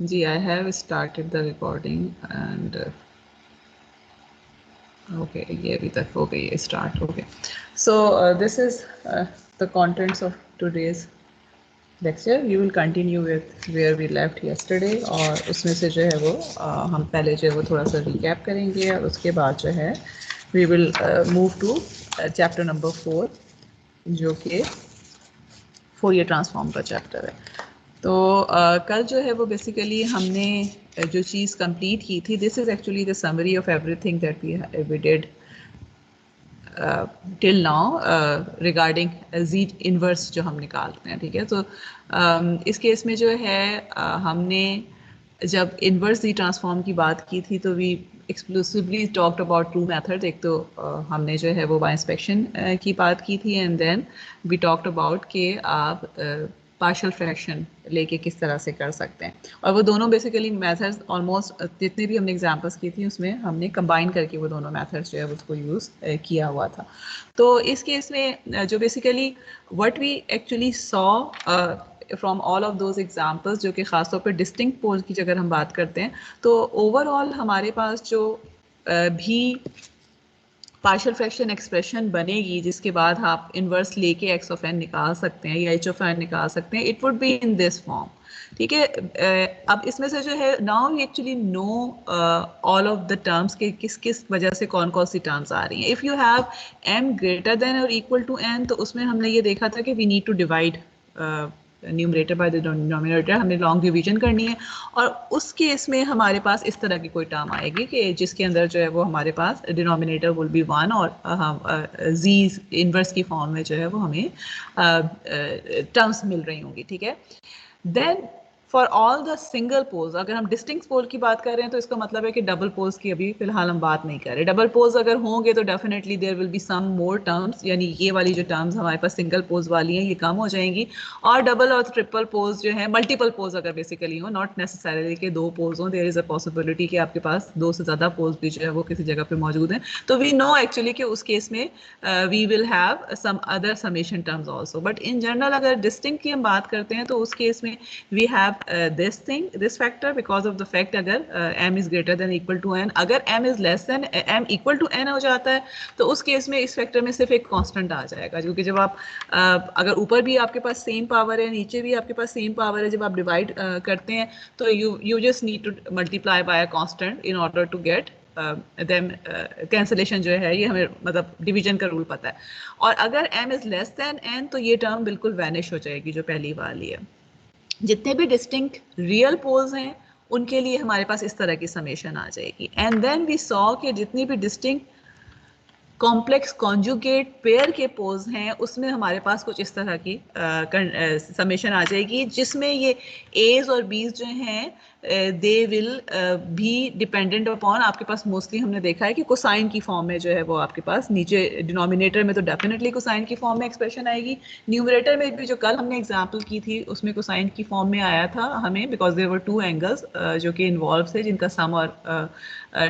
Ji, I have started the recording and okay, ये अभी तक हो गई है start. Okay, so this is the contents of today's lecture. We will continue with where we left yesterday और उसमें से जो है वो हम पहले जो है वो थोड़ा सा recap करेंगे और उसके बाद जो है we will move to chapter number 4 जो कि फोरियर ट्रांसफॉर्म का चैप्टर है। तो कल जो है वो बेसिकली हमने जो चीज़ कंप्लीट की थी, this is actually the summary of everything that we did till now regarding G inverse जो हम निकालते हैं, ठीक है। तो इस केस में जो है हमने जब इनवर्स जी ट्रांसफॉर्म की बात की थी तो we exclusively talked about two methods. एक तो हमने जो है वो बाय इंस्पेक्शन की बात की थी and then we talked about कि आप पार्शियल फ्रैक्शन लेके किस तरह से कर सकते हैं। और वो दोनों बेसिकली मेथड्स ऑलमोस्ट जितने भी हमने एग्जांपल्स की थी उसमें हमने कंबाइन करके वो दोनों मेथड्स जो है उसको यूज़ किया हुआ था। तो इस केस में जो basically what we actually saw from all of those examples, जो कि ख़ासतौर पर डिस्टिंक्ट पोल्स की अगर हम बात करते हैं तो ओवरऑल हमारे पास जो भी पार्शियल फ्रैक्शन एक्सप्रेशन बनेगी जिसके बाद आप इन्वर्स लेके एक्स ऑफ एन निकाल सकते हैं या एच ऑफ एन निकाल सकते हैं, it would be in this form, ठीक है। अब इसमें से जो है now we actually know all of the terms के किस किस वजह से कौन कौन सी टर्म्स आ रही हैं। If you have M greater than और इक्वल टू एन तो उसमें हमने ये देखा था कि we need to divide numerator by the denominator, हमने लॉन्ग डिवीजन करनी है। और उस केस में हमारे पास इस तरह की कोई टर्म आएगी कि जिसके अंदर जो है वो हमारे पास डिनोमिनेटर विल बी 1 और हम जी इनवर्स की फॉर्म में जो है वो हमें टर्म्स मिल रही होंगी, ठीक है। Then for all the single poles, अगर हम डिस्टिंक्ट पोल की बात कर रहे हैं तो इसका मतलब है कि डबल पोल्स की अभी फिलहाल हम बात नहीं कर रहे। डबल पोल्स अगर होंगे तो definitely there will be some more terms, यानी ये वाली जो टर्म्स हमारे पास सिंगल पोल्स वाली हैं ये कम हो जाएंगी। और डबल और ट्रिपल पोल्स जो है, मल्टीपल पोल्स अगर बेसिकली हो, नॉट नेसेसरली कि दो पोल्स हों, देयर इज़ अ पॉसिबिलिटी कि आपके पास दो से ज़्यादा पोल्स भी जो है वो किसी जगह पे मौजूद हैं, तो वी नो एक्चुअली कि उस केस में we will have some other summation terms also. But in general अगर डिस्टिंक्ट की हम बात करते हैं तो उस केस में we have this thing, this factor, because of the fact अगर m is greater than equal to n, अगर m is less than m equal to n हो जाता है तो उस केस में इस फैक्टर में सिर्फ एक कांस्टेंट आ जाएगा, क्योंकि जब आप अगर ऊपर भी आपके पास सेम पावर है, नीचे भी आपके पास सेम पावर है, जब आप डिवाइड करते हैं तो you just need to multiply by a constant in order to get then cancellation जो है ये हमें मतलब डिवीजन का रूल पता है। और अगर m is less than n तो ये टर्म बिल्कुल वैनिश हो जाएगी जो पहली वाली है। जितने भी डिस्टिंक्ट रियल पोल्स हैं उनके लिए हमारे पास इस तरह की समेशन आ जाएगी। एंड देन वी सॉ कि जितनी भी डिस्टिंक्ट कॉम्प्लेक्स कॉन्जुगेट पेयर के पोल्स हैं उसमें हमारे पास कुछ इस तरह की समेशन आ जाएगी, जिसमें ये एज और बीज जो हैं दे विल भी डिपेंडेंट अपॉन, आपके पास मोस्टली हमने देखा है कि कोसाइन की फॉर्म में जो है वो आपके पास नीचे डिनोमिनेटर में तो डेफिनेटली कोसाइन की फॉर्म में एक्सप्रेशन आएगी। न्यूमरेटर में भी जो कल हमने एग्जांपल की थी उसमें कोसाइन की फॉर्म में आया था हमें, because there were two angles जो कि इन्वॉल्व थे जिनका सम और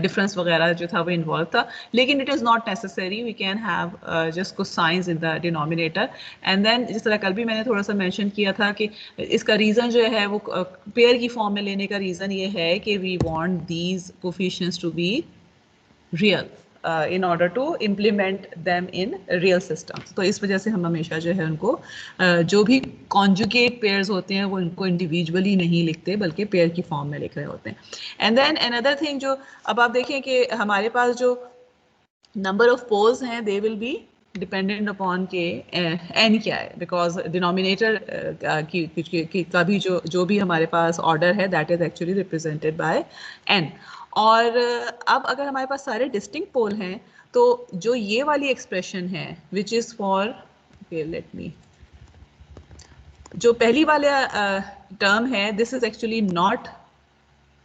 डिफरेंस वगैरह जो था वो इन्वॉल्व था। लेकिन it is not necessary, we can have just cosines in the denominator. And then जिस तरह कल भी मैंने थोड़ा सा मेंशन किया था कि इसका रीज़न जो है वो पेयर की फॉर्म में लेने का रीज़न ये है कि we want these coefficients to be real in order to implement them in real systems। तो इस वजह से हम हमेशा जो है उनको जो भी conjugate pairs होते हैं वो उनको individually नहीं लिखते बल्कि पेयर की फॉर्म में लिख रहे होते हैं। एंड देन अनदर थिंग, जो अब आप देखें कि हमारे पास जो नंबर ऑफ पोल्स हैं they will be dependent upon K N क्या है, बिकॉज डिनोमिनेटर का भी जो भी हमारे पास ऑर्डर है that is actually represented by N. और अब अगर हमारे पास सारे डिस्टिंक्ट पोल हैं तो जो ये वाली एक्सप्रेशन है which is for let me, जो पहली वाला टर्म है this is actually not,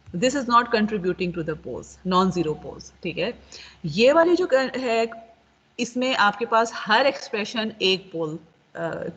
this is not contributing to the poles, non zero poles, ठीक है। ये वाली जो है इसमें आपके पास हर एक्सप्रेशन एक पोल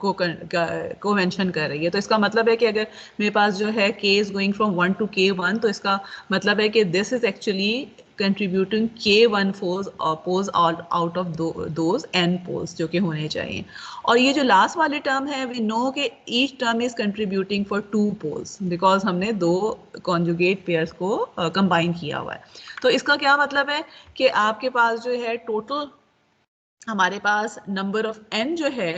को मेंशन कर रही है। तो इसका मतलब है कि अगर मेरे पास जो है k is going from 1 to k1 तो इसका मतलब है कि this is actually contributing k1 poles out of those n poles जो कि होने चाहिए। और ये जो लास्ट वाली टर्म है, वी नो कि each term is contributing for 2 poles because हमने 2 कॉन्जुगेट पेयर्स को कंबाइन किया हुआ है। तो इसका क्या मतलब है कि आपके पास जो है टोटल हमारे पास नंबर ऑफ n जो है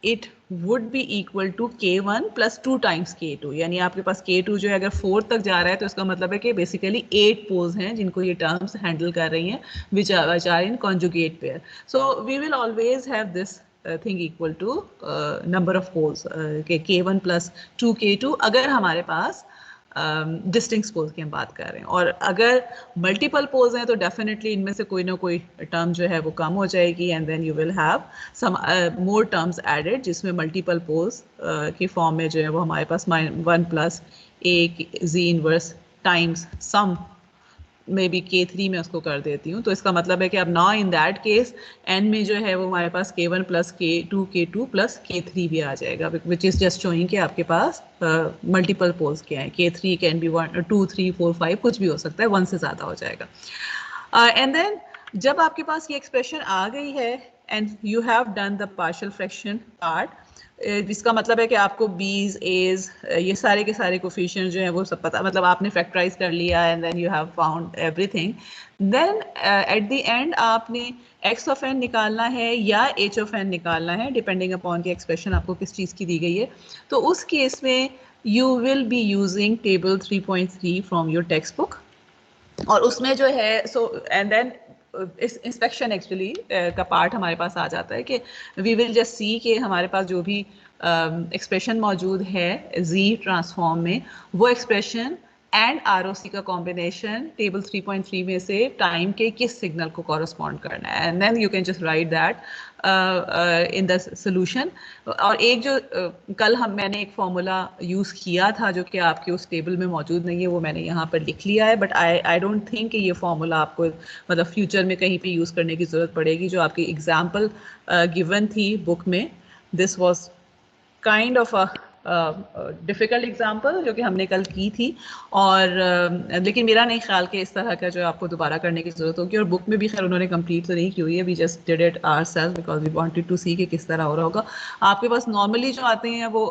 it would be equal to k1 plus 2 times k2, यानी आपके पास k2 जो है अगर 4 तक जा रहा है तो इसका मतलब है कि बेसिकली 8 पोल्स हैं जिनको ये टर्म्स हैंडल कर रही हैं which are in conjugate pair. So we will always have this thing equal to number of poles के k1 प्लस 2 k2 अगर हमारे पास डिस्टिंक्ट पोल्स की हम बात कर रहे हैं। और अगर मल्टीपल पोल्स हैं तो डेफिनेटली इनमें से कोई ना कोई टर्म जो है वो कम हो जाएगी and then you will have some more terms added जिसमें मल्टीपल पोल्स की फॉर्म में जो है वो हमारे पास 1 plus a Z inverse times some maybe k3 में उसको कर देती हूँ। तो इसका मतलब है कि अब now in that case n में जो है वो हमारे पास k1 plus k2 plus k3 भी आ जाएगा विच इज़ जस्ट शोइंग कि आपके पास मल्टीपल पोल्स क्या है। k3 कैन बी 1 2 3 4 5 कुछ भी हो सकता है, 1 से ज़्यादा हो जाएगा। एंड देन जब आपके पास ये एक्सप्रेशन आ गई है and you have done the partial fraction part, जिसका मतलब है कि आपको बीज एज ये सारे के सारे कोफिशिएंट जो है वो सब पता, मतलब आपने फैक्टराइज कर लिया and then you have found everything. Then at the end आपने x ऑफ n निकालना है या h ऑफ n निकालना है डिपेंडिंग अपॉन की एक्सप्रेशन आपको किस चीज़ की दी गई है। तो उस केस में you will be using table 3.3 from your text book और उसमें जो है सो एंड देन इस इंस्पेक्शन एक्चुअली का पार्ट हमारे पास आ जाता है कि वी विल जस्ट सी कि हमारे पास जो भी एक्सप्रेशन मौजूद है जी ट्रांसफॉर्म में वो एक्सप्रेशन एंड ROC का कॉम्बिनेशन टेबल 3.3 में से टाइम के किस सिग्नल को कॉरस्पॉन्ड करना है and then you can just write that in the solution. और एक जो कल मैंने एक फॉर्मूला यूज़ किया था जो कि आपके उस टेबल में मौजूद नहीं है वो मैंने यहाँ पर लिख लिया है, बट आई डोंट थिंक कि ये फॉर्मूला आपको मतलब फ्यूचर में कहीं पे यूज़ करने की ज़रूरत पड़ेगी। जो आपकी एग्जाम्पल गिवन थी बुक में, this was kind of a difficult example जो कि हमने कल की थी और लेकिन मेरा नहीं ख्याल कि इस तरह का जो आपको दोबारा करने की ज़रूरत होगी। और बुक में भी खैर उन्होंने कंप्लीट तो नहीं की हुई है, we just did it ourselves because we wanted to see कि किस तरह हो रहा होगा। आपके पास नॉर्मली जो आते हैं वो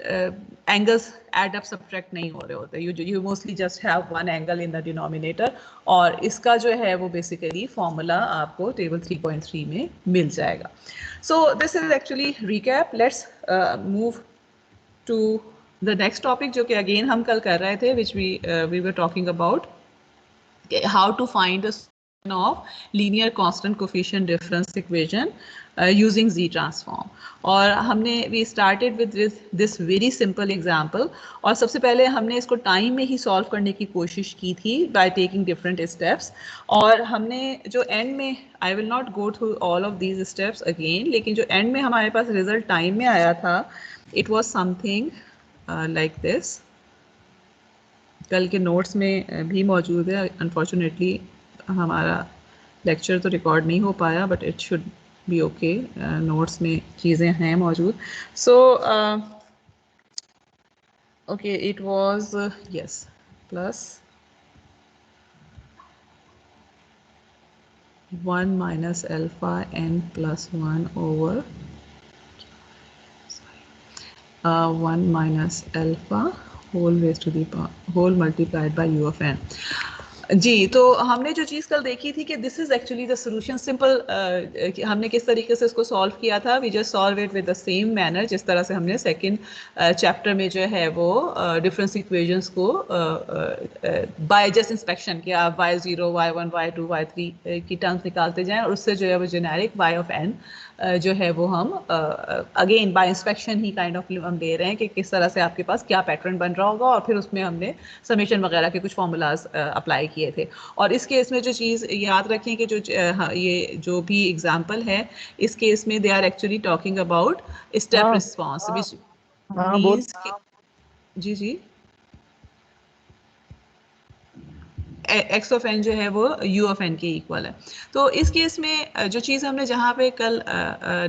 एंगल्स एड अप सब्ट्रैक्ट नहीं हो रहे होते, you mostly just have one angle in the denominator और इसका जो है वो बेसिकली फॉर्मूला आपको टेबल 3.3 में मिल जाएगा। So this is actually recap. Let's move to the next topic जो कि again हम कल कर रहे थे, which we were talking about how to find the solution of linear constant coefficient difference equation using Z transform। और हमने we started with this very simple example और सबसे पहले हमने इसको टाइम में ही सॉल्व करने की कोशिश की थी by taking different steps। और हमने जो एंड में I will not go through all of these steps again, लेकिन जो एंड में हमारे पास रिजल्ट टाइम में आया था it was something like this। कल के नोट्स में भी मौजूद है, अनफॉर्चुनेटली हमारा लेक्चर तो रिकॉर्ड नहीं हो पाया but it should be okay, notes में चीज़ें हैं मौजूद। So okay it was yes plus 1 minus alpha n plus 1 over 1 minus alpha whole raise to the whole multiplied by u of n। जी, तो हमने जो चीज़ कल देखी थी कि this is actually the solution simple, हमने किस तरीके से इसको सॉल्व किया था। We just solve it with the same manner जिस तरह से हमने सेकंड चैप्टर में जो है वो डिफरेंस इक्वेशंस को बाय जस्ट इंस्पेक्शन किया, y0 y1 y2 y3 की टर्म्स निकालते जाएं और उससे जो है वो जेनेरिक y ऑफ n जो है वो हम again bye inspection he kind of हम ले रहे हैं कि किस तरह से आपके पास क्या पैटर्न बन रहा होगा और फिर उसमें हमने समेशन वगैरह के कुछ फॉर्मूलाज अप्लाई किए थे। और इस केस में जो चीज़ याद रखें कि जो ये जो भी एग्जांपल है इस केस में they are actually talking about step response which means जी जी x ऑफ n जो है वो u ऑफ n के इक्वल है। तो इस केस में जो चीज़ हमने जहाँ पे कल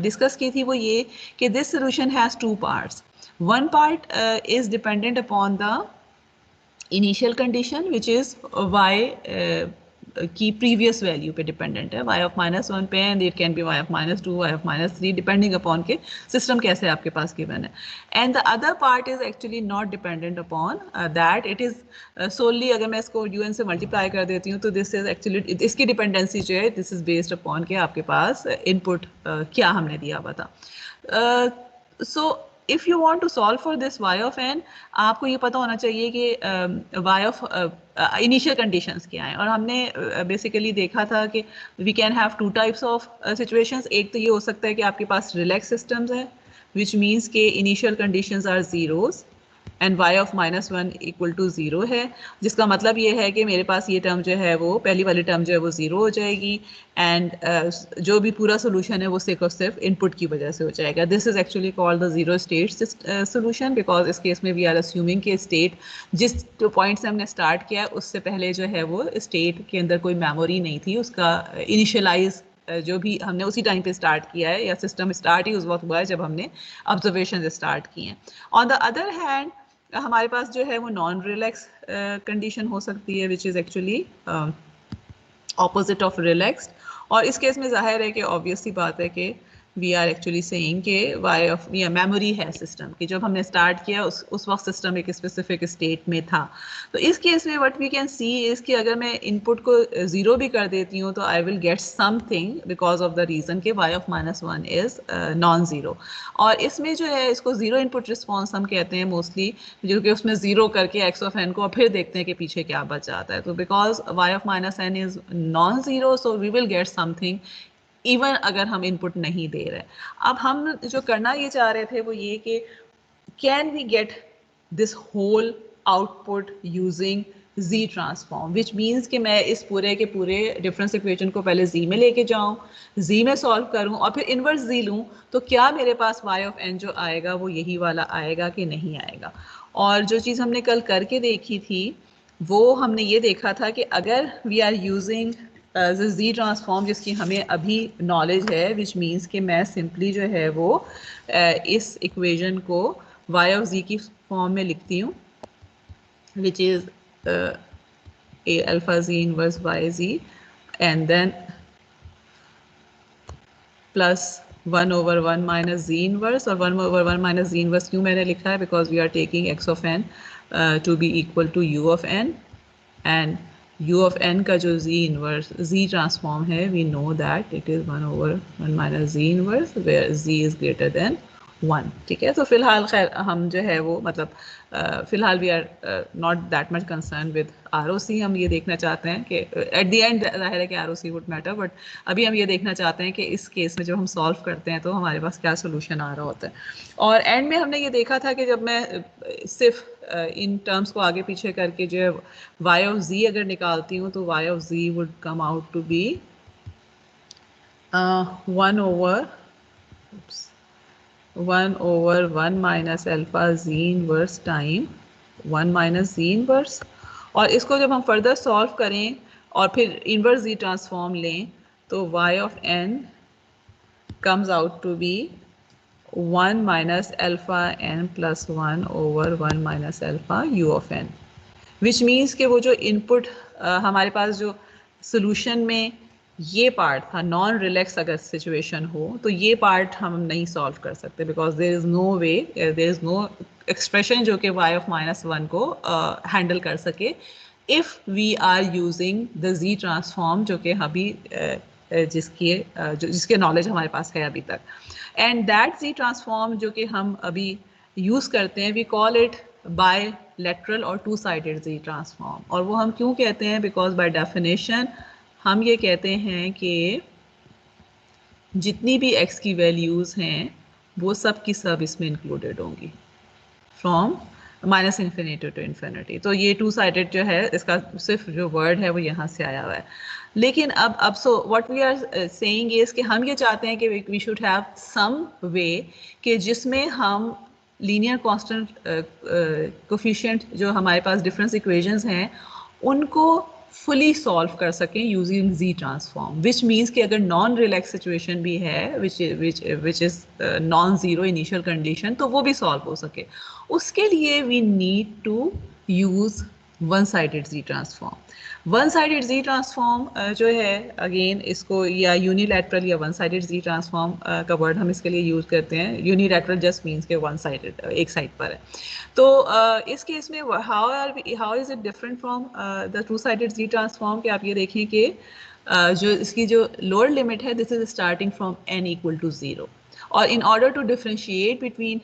डिस्कस की थी वो ये कि this solution has two parts. One part is dependent upon the initial condition which is y की प्रीवियस वैल्यू पे डिपेंडेंट है, y ऑफ -1 पे, and it can be y of -2, y of -3, depending upon के system कैसे आपके पास given है. And the other part is actually not dependent upon that, it is solely, अगर मैं इसको un से मल्टीप्लाई कर देती हूँ तो दिस इज एक्चुअली, इसकी डिपेंडेंसी जो है दिस इज बेस्ड अपॉन के आपके पास इनपुट क्या हमने दिया हुआ था. So if you want to solve for this y of n, आपको ये पता होना चाहिए कि y ऑफ इनिशियल कंडीशंस क्या हैं. और हमने बेसिकली देखा था कि we can have two types of situations. एक तो ये हो सकता है कि आपके पास रिलैक्स सिस्टम्स है, विच मीन्स के initial conditions are zeros and y of -1 equal to 0 है, जिसका मतलब ये है कि मेरे पास ये टर्म जो है वो पहली वाली टर्म जो है वो 0 हो जाएगी, एंड जो भी पूरा सोल्यूशन है वो सिर्फ और सिर्फ इनपुट की वजह से हो जाएगा. This is actually called the zero state solution, because इस केस में वी आर अस्यूमिंग कि स्टेट जिस पॉइंट से हमने स्टार्ट किया उससे पहले जो है वो स्टेट के अंदर कोई मेमोरी नहीं थी, उसका इनिशियलाइज जो भी हमने उसी टाइम पे स्टार्ट किया है, या सिस्टम स्टार्ट ही उस वक्त हुआ है जब हमने ऑब्जर्वेशन स्टार्ट किए हैं. ऑन द अदर हैंड हमारे पास जो है वो नॉन रिलैक्स कंडीशन हो सकती है, which is actually opposite of relaxed. और इस केस में जाहिर है कि ऑब्वियस सी बात है कि वी आर एक्चुअली सेइंग कि वाई ऑफ या मेमोरी है सिस्टम की, जब हमने स्टार्ट किया उस वक्त सिस्टम एक स्पेसिफिक स्टेट में था. तो इस केस में what we can see is कि अगर मैं इनपुट को 0 भी कर देती हूँ तो I will get something because of the reason कि y of -1 is non zero. और इसमें जो है इसको ज़ीरो इनपुट रिस्पॉन्स हम कहते हैं मोस्टली, जो कि उसमें 0 करके x ऑफ n को फिर देखते हैं कि पीछे क्या बच जाता है. तो because y of -n is non zero, so we will get something even अगर हम इनपुट नहीं दे रहे. अब हम जो करना ये चाह रहे थे वो ये कि can we get this whole output using z transform, which means कि मैं इस पूरे के पूरे डिफरेंस इक्वेशन को पहले z में लेके जाऊं, z में सॉल्व करूं और फिर इन्वर्स z लूं, तो क्या मेरे पास y ऑफ n जो आएगा वो यही वाला आएगा कि नहीं आएगा. और जो चीज़ हमने कल करके देखी थी वो हमने ये देखा था कि अगर we are using Z transform जिसकी हमें अभी नॉलेज है, विच मीन्स कि मैं सिंपली जो है वो इस इक्वेशन को y ऑफ z की फॉर्म में लिखती हूँ, which is a alpha z inverse y z and then plus 1 over 1 minus z inverse. और 1 over 1 minus z inverse क्यों मैंने लिखा है, because we are taking x of n to be equal to u of n, and u of n का जो z inverse z transform है, we know that it is 1 over 1 minus z inverse where z is greater than 1. ठीक है, तो फिलहाल खैर हम जो है वो मतलब फिलहाल we are not that much concern with ROC. हम ये देखना चाहते हैं कि एट द एंड जाहिर है कि ROC वुड मैटर, बट अभी हम ये देखना चाहते हैं कि इस केस में जब हम सॉल्व करते हैं तो हमारे पास क्या सोल्यूशन आ रहा होता है. और एंड में हमने ये देखा था कि जब मैं सिर्फ इन टर्म्स को आगे पीछे करके जो है y ऑफ z अगर निकालती हूँ तो y of z would come out to be 1 over 1 minus alpha z inverse time 1 minus z inverse. और इसको जब हम फर्दर सॉल्व करें और फिर इन्वर्स z ट्रांसफॉर्म लें तो y of n comes out to be 1 minus alpha n plus 1 over 1 minus alpha u of n, which means कि वो जो इनपुट हमारे पास जो सोल्यूशन में ये पार्ट था नॉन रिलैक्स अगर सिचुएशन हो तो ये पार्ट हम नहीं सॉल्व कर सकते, because there is no way, there is no expression जो कि y ऑफ -1 को हैंडल कर सके if we are using the z transform जो कि अभी जिसके नॉलेज हमारे पास है अभी तक. एंड दैट z ट्रांसफॉर्म जो कि हम अभी यूज़ करते हैं, वी कॉल इट बायलैटरल और टू साइडेड z ट्रांसफॉर्म. और वो हम क्यों कहते हैं, बिकॉज बाय डेफिनेशन हम ये कहते हैं कि जितनी भी x की वैल्यूज़ हैं वो सब की सब इसमें इंक्लूडेड होंगी फ्रॉम -∞ टू इन्फिनिटी. तो ये टू साइडेड जो है इसका सिर्फ जो वर्ड है वो यहाँ से आया हुआ है. लेकिन अब so what we are saying is कि हम ये चाहते हैं कि we should have some way कि जिसमें हम लीनियर कांस्टेंट कोफिशिएंट जो हमारे पास डिफरेंस इक्वेशंस हैं उनको फुली सॉल्व कर सकें using z transform, which means कि अगर नॉन रिलैक्स सिचुएशन भी है which is non zero initial condition तो वो भी सॉल्व हो सके. उसके लिए we need to use one sided ji transform. One sided ji transform जो है अगेन इसको या यूनिलैटरल या वन साइडेड जी ट्रांसफॉर्म का वर्ड हम इसके लिए यूज़ करते हैं। यूनिलैटरल जस्ट मीन्स के वन साइडेड, एक साइड पर है। तो इस केस में how is it different from the two sided ji transform कि आप ये देखें कि जो इसकी जो लोअर लिमिट है, this is starting from n equal to 0। और in order to differentiate between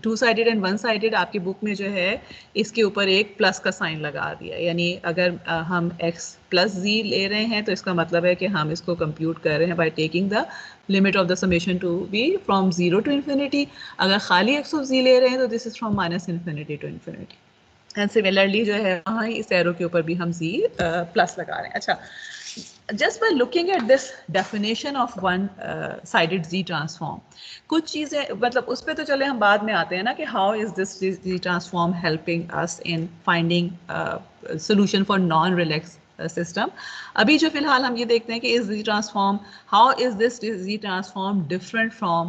two sided and one sided, आपकी बुक में जो है इसके ऊपर एक प्लस का साइन लगा दिया। यानी अगर हम x प्लस z ले रहे हैं तो इसका मतलब है कि हम इसको कंप्यूट कर रहे हैं by taking the limit of the summation to be from 0 to infinity. अगर खाली x ऑफ z ले रहे हैं तो this is from minus infinity to infinity. And similarly जो है वहाँ इस एरो के ऊपर भी हम z प्लस लगा रहे हैं। अच्छा, just by looking at this definition of one sided z transform, कुछ चीज़ें मतलब उस पर तो चले हम बाद में आते हैं ना कि how is this z transform helping us in finding solution for non-relax system। अभी जो फिलहाल हम ये देखते हैं कि इस z transform, how is this z transform different from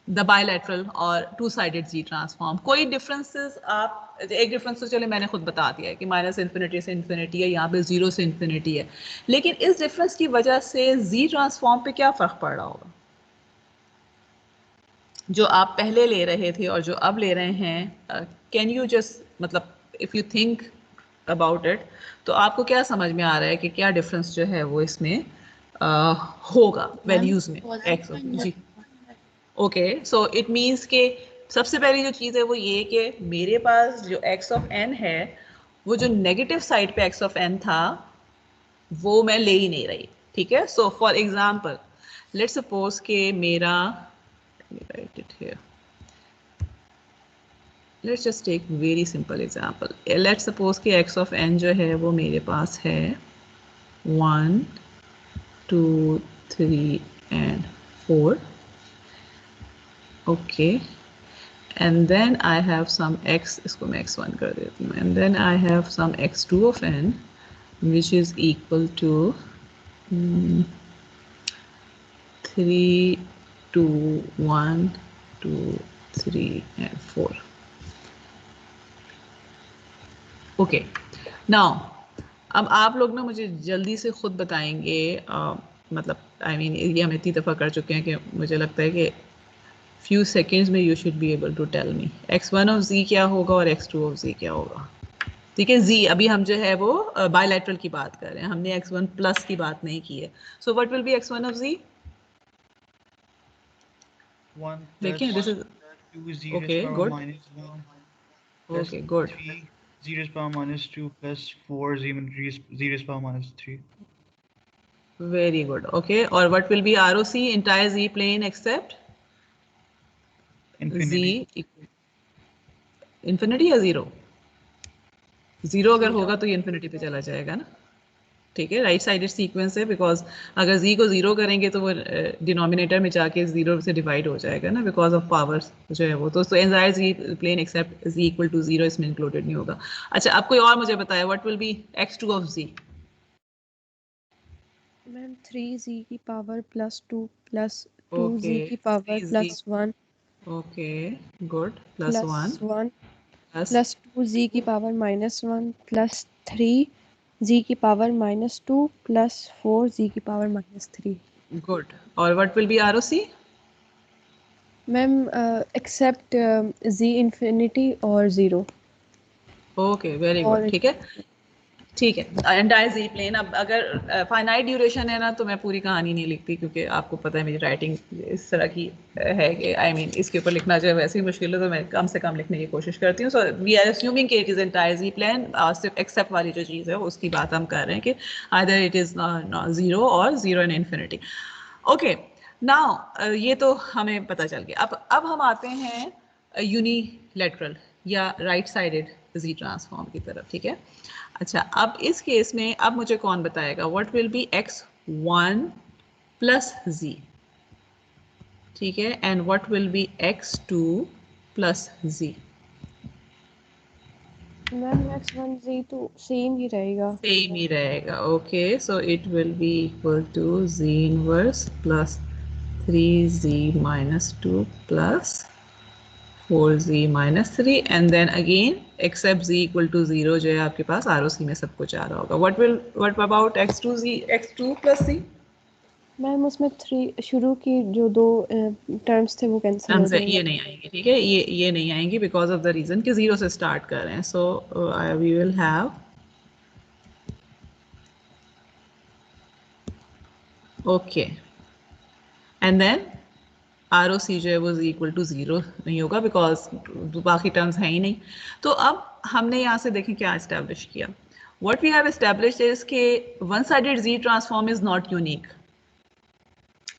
the bilateral और टू साइडेड जी ट्रांसफॉर्म। कोई डिफरेंसेस आप, एक डिफरेंस तो चले मैंने खुद बता दिया है कि माइनस इन्फिनिटी से इन्फिनिटी है, यहाँ पे 0 से इन्फिनिटी है। लेकिन इस डिफरेंस की वजह से जी ट्रांसफॉर्म पे क्या फ़र्क पड़ रहा होगा? जो आप पहले ले रहे थे और जो अब ले रहे हैं, कैन यू जस्ट मतलब if you think about it, तो आपको क्या समझ में आ रहा है कि क्या डिफरेंस जो है वो इसमें होगा वैल्यूज़ में एक्स? जी, ओके, सो इट मीन्स के सबसे पहली जो चीज़ है वो ये कि मेरे पास जो x ऑफ n है, वो जो नेगेटिव साइड पे x ऑफ n था वो मैं ले ही नहीं रही। ठीक है, so for example let's suppose के मेरा, write it here, let's just take very simple example. Let's suppose कि x ऑफ n जो है वो मेरे पास है 1 2 3 and 4। okay, and then I have some x, इसको मैं x1 कर देती हूँ, and then I have some x2 of n which is equal to 3 2 1 2 3 and 4। okay, now अब आप लोग ना मुझे जल्दी से खुद बताएंगे, मतलब I mean ये हम इतनी दफ़ा कर चुके हैं कि मुझे लगता है कि few seconds में you should be able to tell me x1 of z क्या होगा और x2 of z क्या होगा। ठीक है, z अभी हम जो है वो बायलैटरल की बात कर रहे हैं, हमने x1 प्लस की बात नहीं की है। So what will be x1 of z? 1 देखिए this is 2 z okay raised power good, minus 1 plus okay good, 3 z raised power minus 2 plus 4 z raised power minus 3। Very good. Okay, और what will be ROC entire z plane except Infinity। z infinity या zero? Zero अगर होगा तो ये infinity पे चला जाएगा ना। ठीक है, राइट साइडेड सीक्वेंस है, बिकॉज अगर z को जीरो करेंगे तो वो डिनोमिनेटर में जाके जीरो से डिवाइड हो जाएगा ना, बिकॉज ऑफ पावर्स जो है वो। तो entire z plane except z equal to zero इसमें इंक्लूडेड नहीं होगा। अच्छा, अब कोई और मुझे बताया what will be x2 of z? Ma'am 3z की power plus 2 plus 2z okay, की power 3z, plus 1 okay good, plus plus 1 1 plus, plus 2z की पावर माइनस 1 प्लस 3z की पावर माइनस 2 प्लस 4z की power minus 3। Good, और what will be ROC? Ma'am except z infinity और zero. Okay very good, और ठीक है, ठीक है। एंटायर जी प्लेन, अब अगर फाइनाइट ड्यूरेशन है ना तो मैं पूरी कहानी नहीं लिखती, क्योंकि आपको पता है मेरी राइटिंग इस तरह की है कि आई मीन इसके ऊपर लिखना जो है वैसे ही मुश्किल है, तो मैं कम से कम लिखने की कोशिश करती हूँ। सो वी आर अस्यूमिंग कि it is entire Z plane, सिर्फ एक्सेप्ट वाली जो चीज़ है उसकी बात हम कर रहे हैं कि आइदर इट इज़ ज़ीरो और ज़ीरो इन इन्फिनिटी। ओके, नाउ ये तो हमें पता चल गया। अब हम आते हैं यूनिलैटरल या राइट साइडेड जी ट्रांसफॉर्म की तरफ। ठीक है, अच्छा, अब इस केस में अब मुझे कौन बताएगा what will be x1 plus z? ठीक है, and what will be x2 plus z? Ma'am x1z तो सेम ही रहेगा। सेम ही रहेगा। Okay, so it will be equal to z inverse plus 3z minus 2 plus 4z minus 3 and then again except z equal to 0 जो है आपके पास ROC में सब कुछ आ रहा होगा. What about x2 plus z? Ma'am उसमें 3 शुरू की जो 2 टर्म्स थे वो कैंसिल हो जाएंगे. ये नहीं आएंगे, ठीक है, ये नहीं आएंगी बिकॉज ऑफ द रीजन कि 0 से स्टार्ट कर रहे हैं. So we will have okay and then ROC जो है वो इक्वल टू 0 नहीं होगा बिकॉज बाकी टर्म्स हैं ही नहीं. तो अब हमने यहाँ से देखें क्या एस्टेब्लिश किया. What we have established is के one sided Z transform is not unique.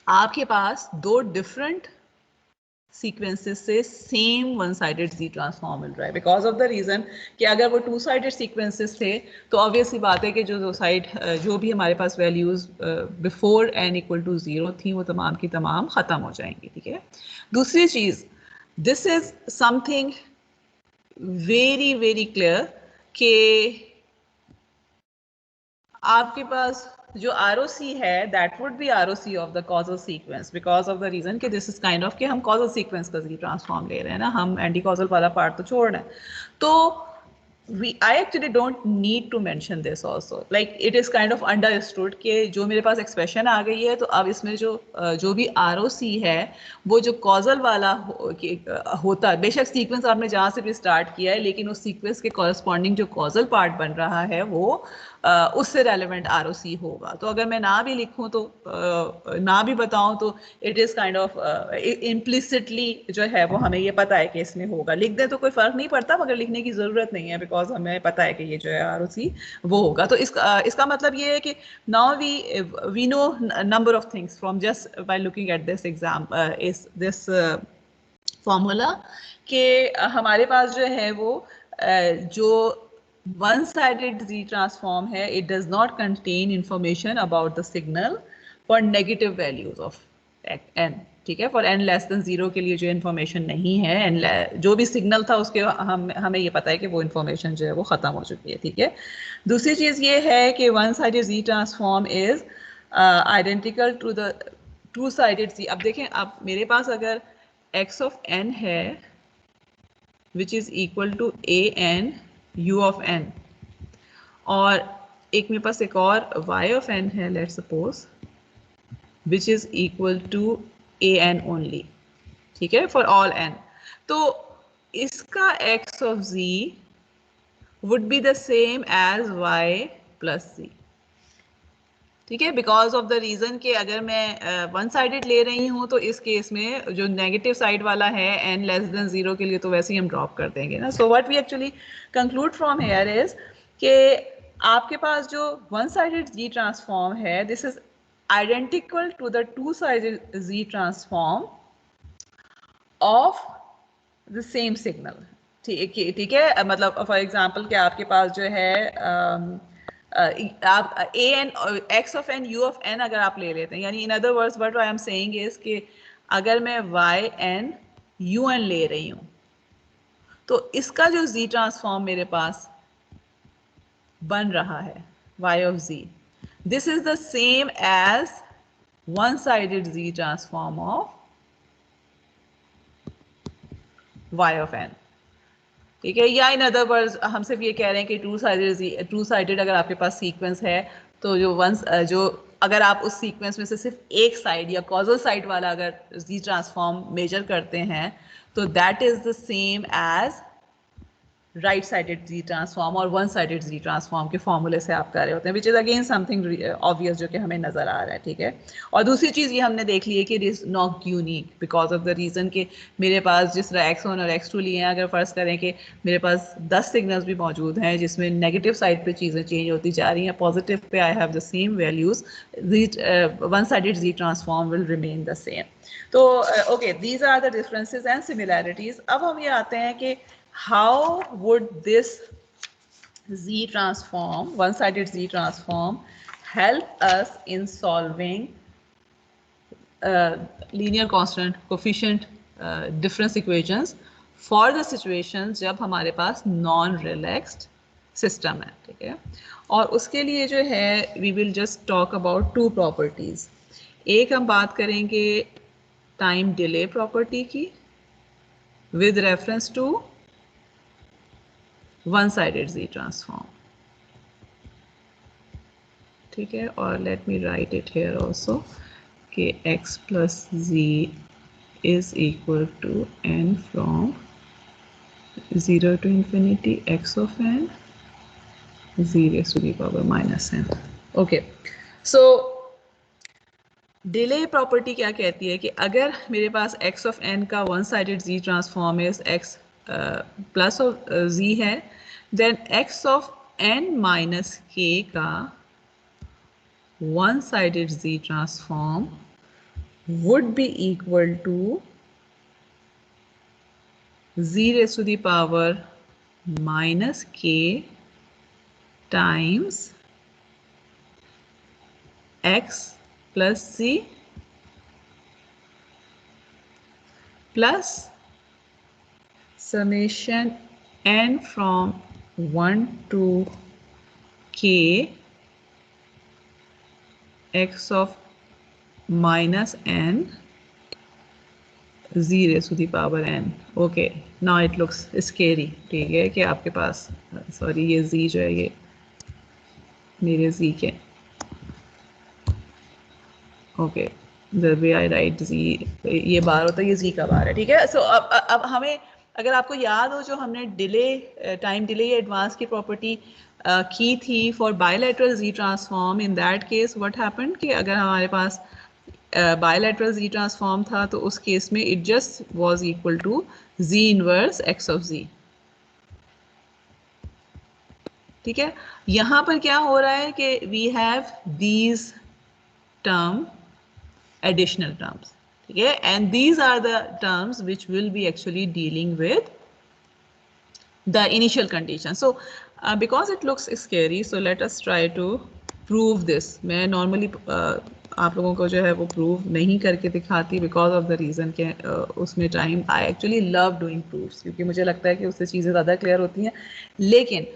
आपके पास दो डिफरेंट सीक्वेंसेस से same one sided Z transform मिल रहा है बिकॉज ऑफ द रीजन कि अगर वो टू साइडेड सीक्वेंसेस थे तो ऑब्वियसली बात है कि जो भी हमारे पास values before n equal to 0 थी वो तमाम की तमाम ख़त्म हो जाएंगी. ठीक है. दूसरी चीज़, this is something very very clear कि आपके पास जो ROC है that would be ROC of the causal sequence because of the reason कि this is kind of कि हम causal sequence का Z transform ले रहे हैं ना, हम anti causal वाला part तो छोड़ रहे हैं. तो I actually don't need to mention this also, like it is kind of understood कि जो मेरे पास expression आ गई है तो अब इसमें जो भी ROC है वो जो causal वाला होता है, बेशक sequence आपने जहाँ से भी start किया है लेकिन उस sequence के corresponding जो causal part बन रहा है वो उससे रेलेवेंट ROC होगा. तो अगर मैं ना भी लिखूं तो ना भी बताऊं तो it is kind of implicitly जो है वो हमें ये पता है कि इसमें होगा. लिख दे तो कोई फर्क नहीं पड़ता मगर लिखने की जरूरत नहीं है बिकॉज हमें पता है कि ये जो है ROC वो होगा. तो इसका मतलब ये है कि now we know number of things from just by looking at this this formula कि हमारे पास जो है वो जो one-sided Z transform है, it does not contain information about the signal for negative values of n. ठीक है, for n less than 0 के लिए जो information नहीं है, जो भी signal था उसके हमें ये पता है कि वो information जो है वो ख़त्म हो चुकी है. ठीक है. दूसरी चीज़ ये है कि one-sided Z transform is identical to the two-sided Z. अब देखें, अब मेरे पास अगर x of n है which is equal to an u of n और एक मेरे पास एक और y of n है let's suppose which is equal to an only. ठीक है, for all n. तो इसका x of z would be the same as y plus z. ठीक है, बिकॉज ऑफ द रीजन कि अगर मैं वन साइडेड ले रही हूँ तो इस केस में जो नेगेटिव साइड वाला है n लेस देन 0 के लिए तो वैसे ही हम ड्रॉप कर देंगे ना. So what we actually conclude from here is कि आपके पास जो वन साइडेड Z ट्रांसफॉर्म है this is identical to the two sided Z transform of the same signal. ठीक है, मतलब फॉर एग्जांपल कि आपके पास जो है आप an x of n u of n अगर आप ले लेते हैं, यानी इन other words what I am saying is कि अगर मैं y n u n ले रही हूँ तो इसका जो Z ट्रांसफॉर्म मेरे पास बन रहा है y of z, this is the same as one sided Z transform of y of n. ठीक है, या इन अदर वर्ड्स हम सिर्फ ये कह रहे हैं कि टू साइडेड अगर आपके पास सीक्वेंस है तो जो अगर आप उस सीक्वेंस में से सिर्फ एक साइड या कॉजल साइड वाला अगर Z ट्रांसफॉर्म मेजर करते हैं तो that is the same as right sided Z transform और वन साइडेड Z ट्रांसफॉर्म के फॉर्मूले से आप कर रहे होते हैं which is again something obvious जो कि हमें नजर आ रहा है. ठीक है, और दूसरी चीज़ ये हमने देख ली है कि it is not unique because of the reason कि मेरे पास जिस तरह x1 और x2 लिए हैं, अगर फर्ज करें कि मेरे पास 10 सिग्नल्स भी मौजूद हैं जिसमें नेगेटिव साइड पे चीज़ें चेंज होती जा रही हैं, पॉजिटिव पे I have the same values, one sided Z transform will remain the same. तो okay, these are the differences and similarities. अब हम ये आते हैं कि how would this Z transform, one-sided Z transform, help us in solving linear constant coefficient difference equations for the situations जब हमारे पास non-relaxed system है. ठीक है, और उसके लिए जो है we will just talk about two properties. एक हम बात करेंगे time delay property की with reference to one-sided Z transform. ठीक है, और let me write it here also कि x plus z is equal to n from 0 to infinity x of n z raised to the power minus n. Okay, so delay property क्या कहती है कि अगर मेरे पास x of n का one sided z transform is x plus of z है, then x of n minus k का one sided z transform would be equal to z raised to the power minus k times x plus z plus summation n from 1 to k x of minus n z raised to the power n. Okay, now it looks scary. ठीक है कि आपके पास sorry ये z जो है ये मेरे z के okay the way I right z ये बार होता है, ये z का बार है. ठीक है, सो अब हमें अगर आपको याद हो जो हमने डिले टाइम डिले या एडवांस की प्रॉपर्टी की थी for bilateral z transform, in that case what happened कि अगर हमारे पास बायलैटरल z ट्रांसफॉर्म था तो उस केस में it just was equal to z inverse x of z. ठीक है, यहाँ पर क्या हो रहा है कि we have these term additional terms. Okay, and these are the terms which will be actually dealing with the initial condition. So because it looks scary, so let us try to prove this. मैं normally आप लोगों को जो है वो prove नहीं करके दिखाती बिकॉज ऑफ द रीज़न के उसमें time I actually love doing proofs, क्योंकि मुझे लगता है कि उससे चीज़ें ज़्यादा क्लियर होती हैं. लेकिन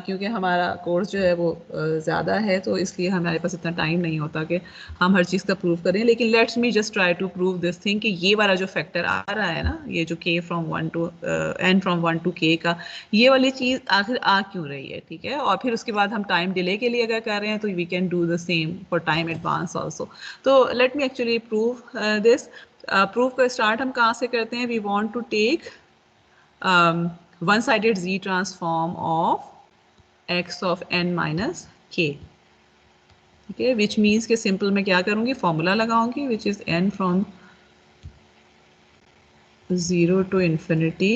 क्योंकि हमारा कोर्स जो है वो ज़्यादा है तो इसलिए हमारे पास इतना टाइम नहीं होता कि हम हर चीज़ का प्रूव करें. लेकिन let's me just try to prove this thing कि ये वाला जो फैक्टर आ रहा है ना, ये जो k from 1 to n from 1 to k का, ये वाली चीज़ आखिर आ क्यों रही है. ठीक है, और फिर उसके बाद हम टाइम डिले के लिए अगर कर रहे हैं तो we can do the same for time advance also. तो let me actually prove this. Prove का स्टार्ट हम कहाँ से करते हैं. We want to take one sided z transform of x of n minus k. ठीक है, विच मीन्स के सिंपल मैं क्या करूँगी, फॉर्मूला लगाऊंगी which is n from 0 to infinity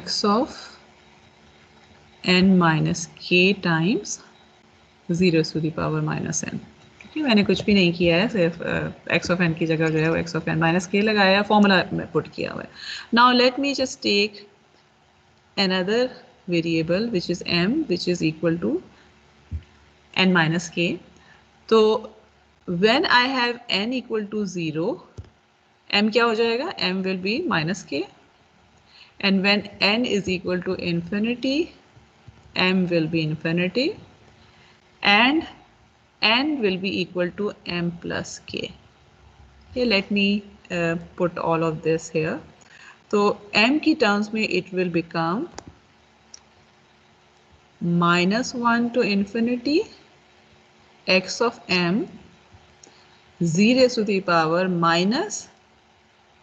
x of n minus k times 0 to the power minus n. ठीक है, मैंने कुछ भी नहीं किया है, सिर्फ x of n की जगह जो है वो x of n minus k लगाया है, फॉर्मूला में पुट किया हुआ है. Now let me just take another variable which is m which is equal to n minus k. तो when I have n equal to 0, m क्या हो जाएगा, m will be minus k, and when n is equal to infinity, m will be infinity, and n will be equal to m plus k. Okay, let me put all of this here. तो m की terms में it will become minus 1 to infinity x of m z raised to the power minus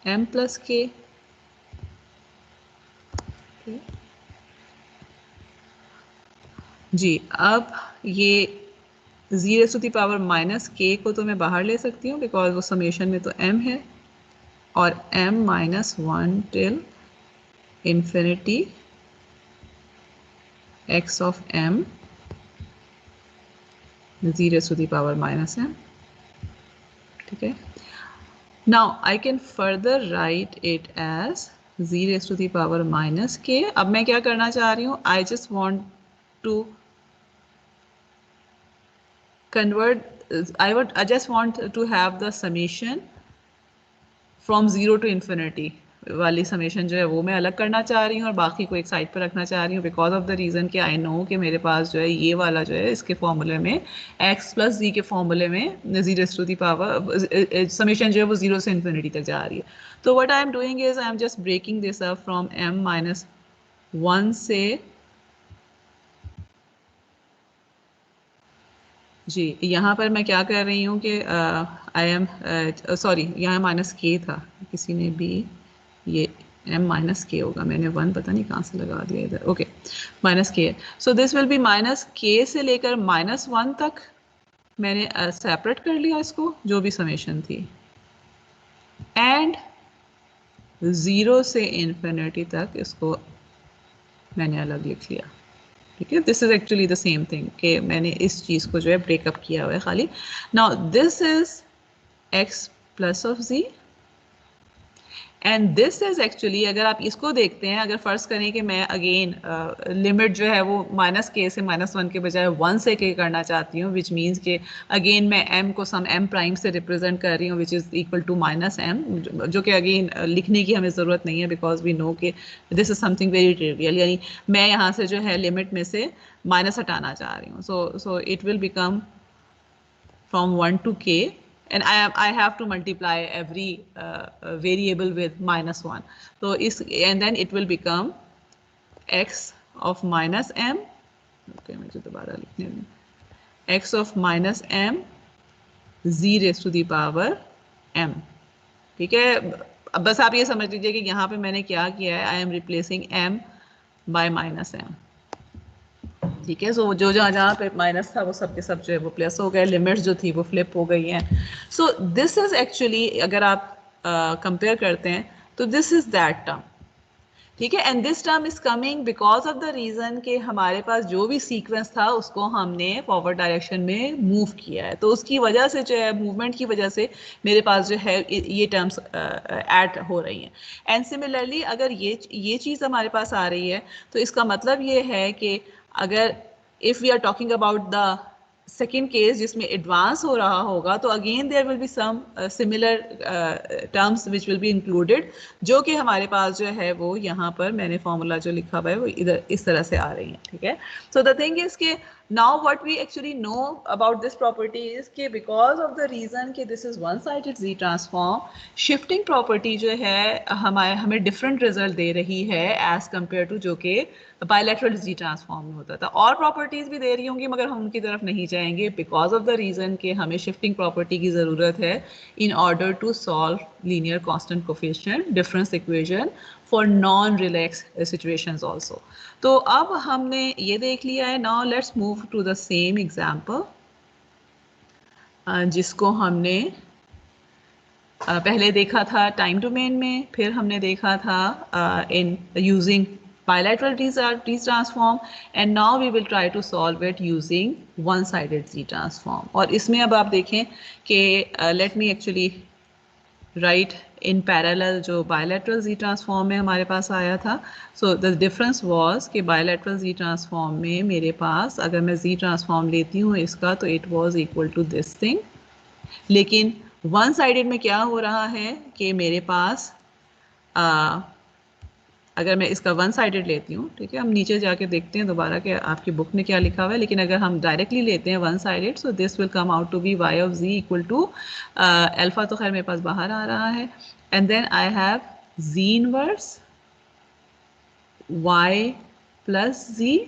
m plus k. Okay. जी, अब ये z raised to the power minus k को तो मैं बाहर ले सकती हूँ बिकॉज वो समेशन में तो m है, और m minus 1 till infinity x of m z raised to the power minus m. ठीक है, now I can further write it as z raised to the power minus k. अब मैं क्या करना चाह रही हूँ, I just want to convert, I just want to have the summation from 0 to infinity. वाली समेशन जो है वो मैं अलग करना चाह रही हूँ और बाकी को एक साइड पर रखना चाह रही हूँ, बिकॉज ऑफ द रीज़न कि आई नो कि मेरे पास जो है ये वाला जो है इसके फॉर्मूले में x प्लस जी के फॉर्मूले में zero to the power summation जो है वो 0 से इन्फिनिटी तक जा रही है. तो what I am doing is I am just breaking this up from m minus 1 से जी. यहाँ पर मैं क्या कर रही हूँ कि आई एम सॉरी यहाँ माइनस के था, किसी ने भी ये m माइनस के होगा, मैंने 1 पता नहीं कहाँ से लगा दिया इधर. ओके, माइनस के. सो दिस विल बी माइनस के से लेकर -1 तक मैंने सेपरेट कर लिया इसको, जो भी समेशन थी, एंड 0 से इन्फिनिटी तक इसको मैंने अलग लिख लिया. ठीक है, this is actually the same thing कि मैंने इस चीज़ को जो है ब्रेकअप किया हुआ है खाली. Now this is x plus of z and this is actually, अगर आप इसको देखते हैं, अगर फर्ज करें कि मैं अगेन लिमिट जो है वो माइनस के से -1 के बजाय 1 से के करना चाहती हूँ, विच मीन्स कि अगेन मैं m को सम m प्राइम से रिप्रेजेंट कर रही हूँ, which is equal to -m, जो कि अगेन लिखने की हमें ज़रूरत नहीं है, बिकॉज वी नो कि this is something very trivial. यानी मैं यहाँ से जो है लिमिट में से माइनस हटाना चाह रही हूँ. सो it will become from 1 to k, and I have to multiply every variable with -1. So and then it will become x of minus m. Okay, मुझे दोबारा लिखने दें. x of minus m z raised to the power m. ठीक है, अब बस आप ये समझ लीजिए कि यहाँ पे मैंने क्या किया है, I am replacing m by -m. ठीक है, सो जो जहाँ पे माइनस था वो सब के सब जो है वो प्लस हो गए, लिमिट्स जो थी वो फ्लिप हो गई हैं. सो दिस इज एक्चुअली, अगर आप कंपेयर करते हैं तो दिस इज दैट टर्म. ठीक है, and this term is coming because of the reason कि हमारे पास जो भी सीक्वेंस था उसको हमने फॉरवर्ड डायरेक्शन में मूव किया है, तो उसकी वजह से जो है, मूवमेंट की वजह से मेरे पास जो है ये टर्म्स ऐड हो रही हैं. एंड सिमिलरली अगर ये चीज़ हमारे पास आ रही है तो इसका मतलब ये है कि अगर if we are talking about the second case जिसमें एडवांस हो रहा होगा, तो again there will be some similar terms which will be included, जो कि हमारे पास जो है वो यहाँ पर मैंने फॉर्मूला जो लिखा हुआ है वो इधर इस तरह से आ रही हैं. ठीक है, सो द थिंग इज के now what we actually know about this property is के बिकॉज ऑफ द रीजन कि this is one sided ji transform, shifting property जो है हमें डिफरेंट रिजल्ट दे रही है एज कम्पेयर टू जो कि बायलैटरल जी ट्रांसफॉर्म में होता था. और प्रॉपर्टीज भी दे रही होंगी मगर हम उनकी तरफ नहीं जाएंगे, बिकॉज ऑफ द रीजन कि हमें शिफ्टिंग प्रॉपर्टी की ज़रूरत है in order to solve linear constant coefficient difference equation for non relax situations also. तो अब हमने ये देख लिया है. Now let's move to the same example जिसको हमने पहले देखा था टाइम डोमेन में, फिर हमने देखा था in using bilateral Z transform, and now we will try to solve it using one-sided Z transform. और इसमें अब आप देखें कि let me actually write in parallel जो bilateral Z transform में हमारे पास आया था. So the difference was कि bilateral Z transform में मेरे पास अगर मैं Z transform लेती हूँ इसका तो it was equal to this thing, लेकिन one-sided में क्या हो रहा है कि मेरे पास अगर मैं इसका वन साइडेड लेती हूँ, ठीक है, हम नीचे जाके देखते हैं दोबारा कि आपकी बुक में क्या लिखा हुआ है, लेकिन अगर हम डायरेक्टली लेते हैं one sided, so this will come out to be y of z equal to alpha, तो खैर मेरे पास बाहर आ रहा है, and then I have z inverse y plus z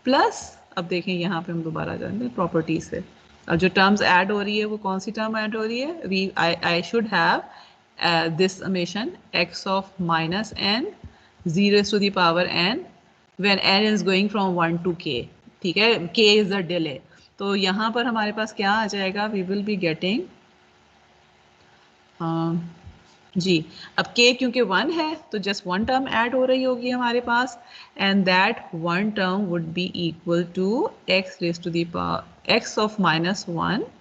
plus, अब देखें यहाँ पे हम दोबारा जाएंगे प्रॉपर्टी से, अब जो टर्म्स ऐड हो रही है वो कौन सी टर्म ऐड हो रही है, I should have this summation x of minus n 0 to the power n when n is going from 1 to k. ठीक है, k is the delay. तो यहाँ पर हमारे पास क्या आ जाएगा, we will be getting जी, अब k क्योंकि 1 है तो just one term ऐड हो रही होगी हमारे पास, and that one term would be equal to x raised to the power x of minus 1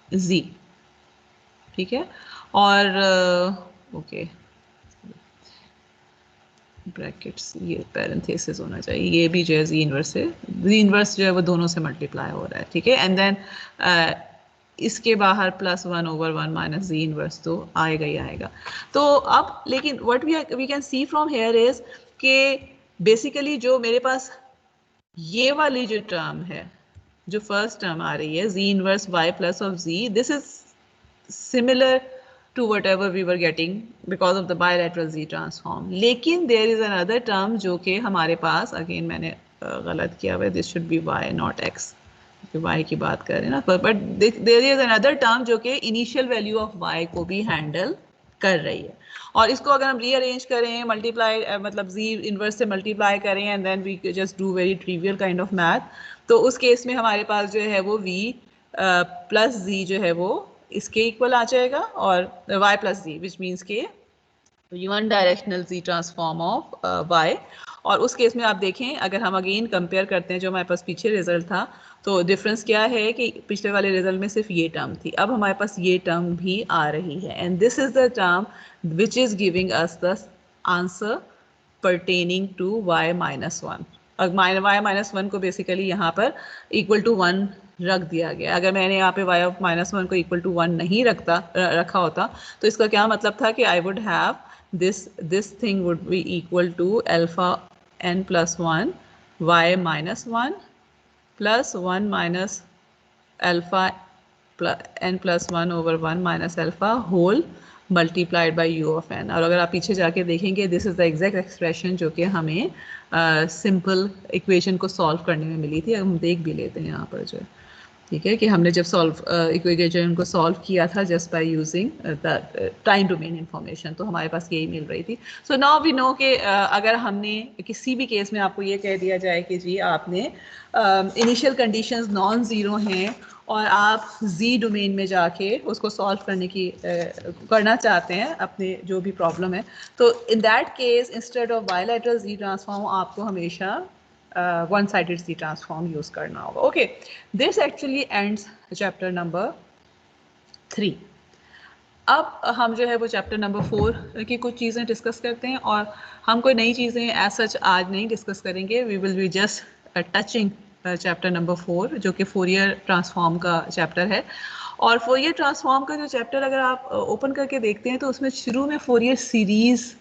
z. ठीक है, और ओके ब्रैकेट्स ये पैरेंथेसिस होना चाहिए, ये भी जो है जी इनवर्स से, जी इनवर्स जो है वो दोनों से मल्टीप्लाई हो रहा है. ठीक है, एंड देन इसके बाहर +1/1 माइनस जी इनवर्स तो आएगा ही आएगा। तो अब लेकिन what we can see from here is कि बेसिकली जो मेरे पास ये वाली जो टर्म है, जो फर्स्ट टर्म आ रही है z inverse y plus of z, this is similar to whatever we were getting because of the bilateral z transform. लेकिन there is another term जो कि हमारे पास, again मैंने गलत किया हुआ है, this should be y not x, क्योंकि y की बात कर रहे हैं ना, but there is another term जो कि initial value of y को भी handle कर रही है। और इसको अगर हम रीअरेंज करें, मल्टीप्लाई मतलब z इनवर्स से मल्टीप्लाई करें and then we just do very trivial kind of math, तो उस केस में हमारे पास जो है वो v प्लस z जो है वो इसके इक्वल आ जाएगा, और y plus z which means के one directional z transform of y। और उस केस में आप देखें, अगर हम अगेन कंपेयर करते हैं जो हमारे पास पीछे रिजल्ट था, तो डिफरेंस क्या है कि पिछले वाले रिजल्ट में सिर्फ ये टर्म थी, अब हमारे पास ये टर्म भी आ रही है, and this is the term which is giving us the answer pertaining to y minus 1। और y minus 1 को बेसिकली यहाँ पर इक्वल टू 1 रख दिया गया। अगर मैंने यहाँ पे y of minus 1 को इक्वल टू 1 नहीं रखा होता, तो इसका क्या मतलब था कि I would have this thing would be equal to alpha n plus 1 y minus 1 plus 1 minus alpha n plus 1 over 1 minus alpha whole multiplied by u of n। और अगर आप पीछे जाके देखेंगे, this is the exact expression जो कि हमें simple equation को सॉल्व करने में मिली थी। हम देख भी लेते हैं यहाँ पर जो है, ठीक है, कि हमने जब इक्वेशन को सॉल्व किया था just by using the time domain information, तो हमारे पास यही मिल रही थी। सो नाउ वी नो कि अगर हमने किसी भी केस में आपको ये कह दिया जाए कि जी आपने इनिशियल कंडीशंस नॉन ज़ीरो हैं और आप जी डोमेन में जाके उसको सॉल्व करने की करना चाहते हैं अपने जो भी प्रॉब्लम है, तो in that case instead of bilateral z transform आपको हमेशा वन साइडेड जी ट्रांसफॉर्म यूज करना होगा। Okay, this actually ends chapter number 3। अब हम जो है वो चैप्टर नंबर 4 की कुछ चीज़ें डिस्कस करते हैं, और हम कोई नई चीज़ें एज सच आज नहीं डिस्कस करेंगे। We will be just touching chapter number 4 जो कि फोरियर ट्रांसफॉर्म का चैप्टर है। और फोरियर ट्रांसफॉर्म का जो चैप्टर अगर आप ओपन करके देखते हैं, तो उसमें शुरू में फोरियर सीरीज़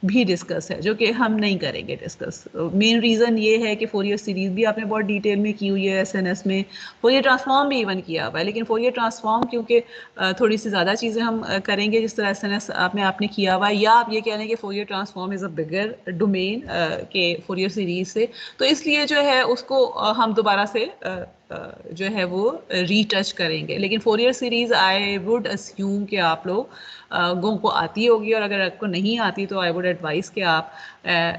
भी डिस्कस है, जो कि हम नहीं करेंगे डिस्कस। मेन रीज़न ये है कि फोरियर सीरीज़ भी आपने बहुत डिटेल में की हुई है एसएनएस में, फोरियर ट्रांसफॉर्म भी इवन किया हुआ है, लेकिन फोरियर ट्रांसफॉर्म क्योंकि थोड़ी सी ज़्यादा चीज़ें हम करेंगे जिस तरह एसएनएस आपने किया हुआ है, या आप ये कह लें कि Fourier transform is a bigger domain के फोरियर सीरीज़ से, तो इसलिए जो है उसको हम दोबारा से जो है वो रीटच करेंगे। लेकिन Fourier series I would assume कि आप लोग गो को आती होगी, और अगर आपको नहीं आती तो आई वुड एडवाइस कि आप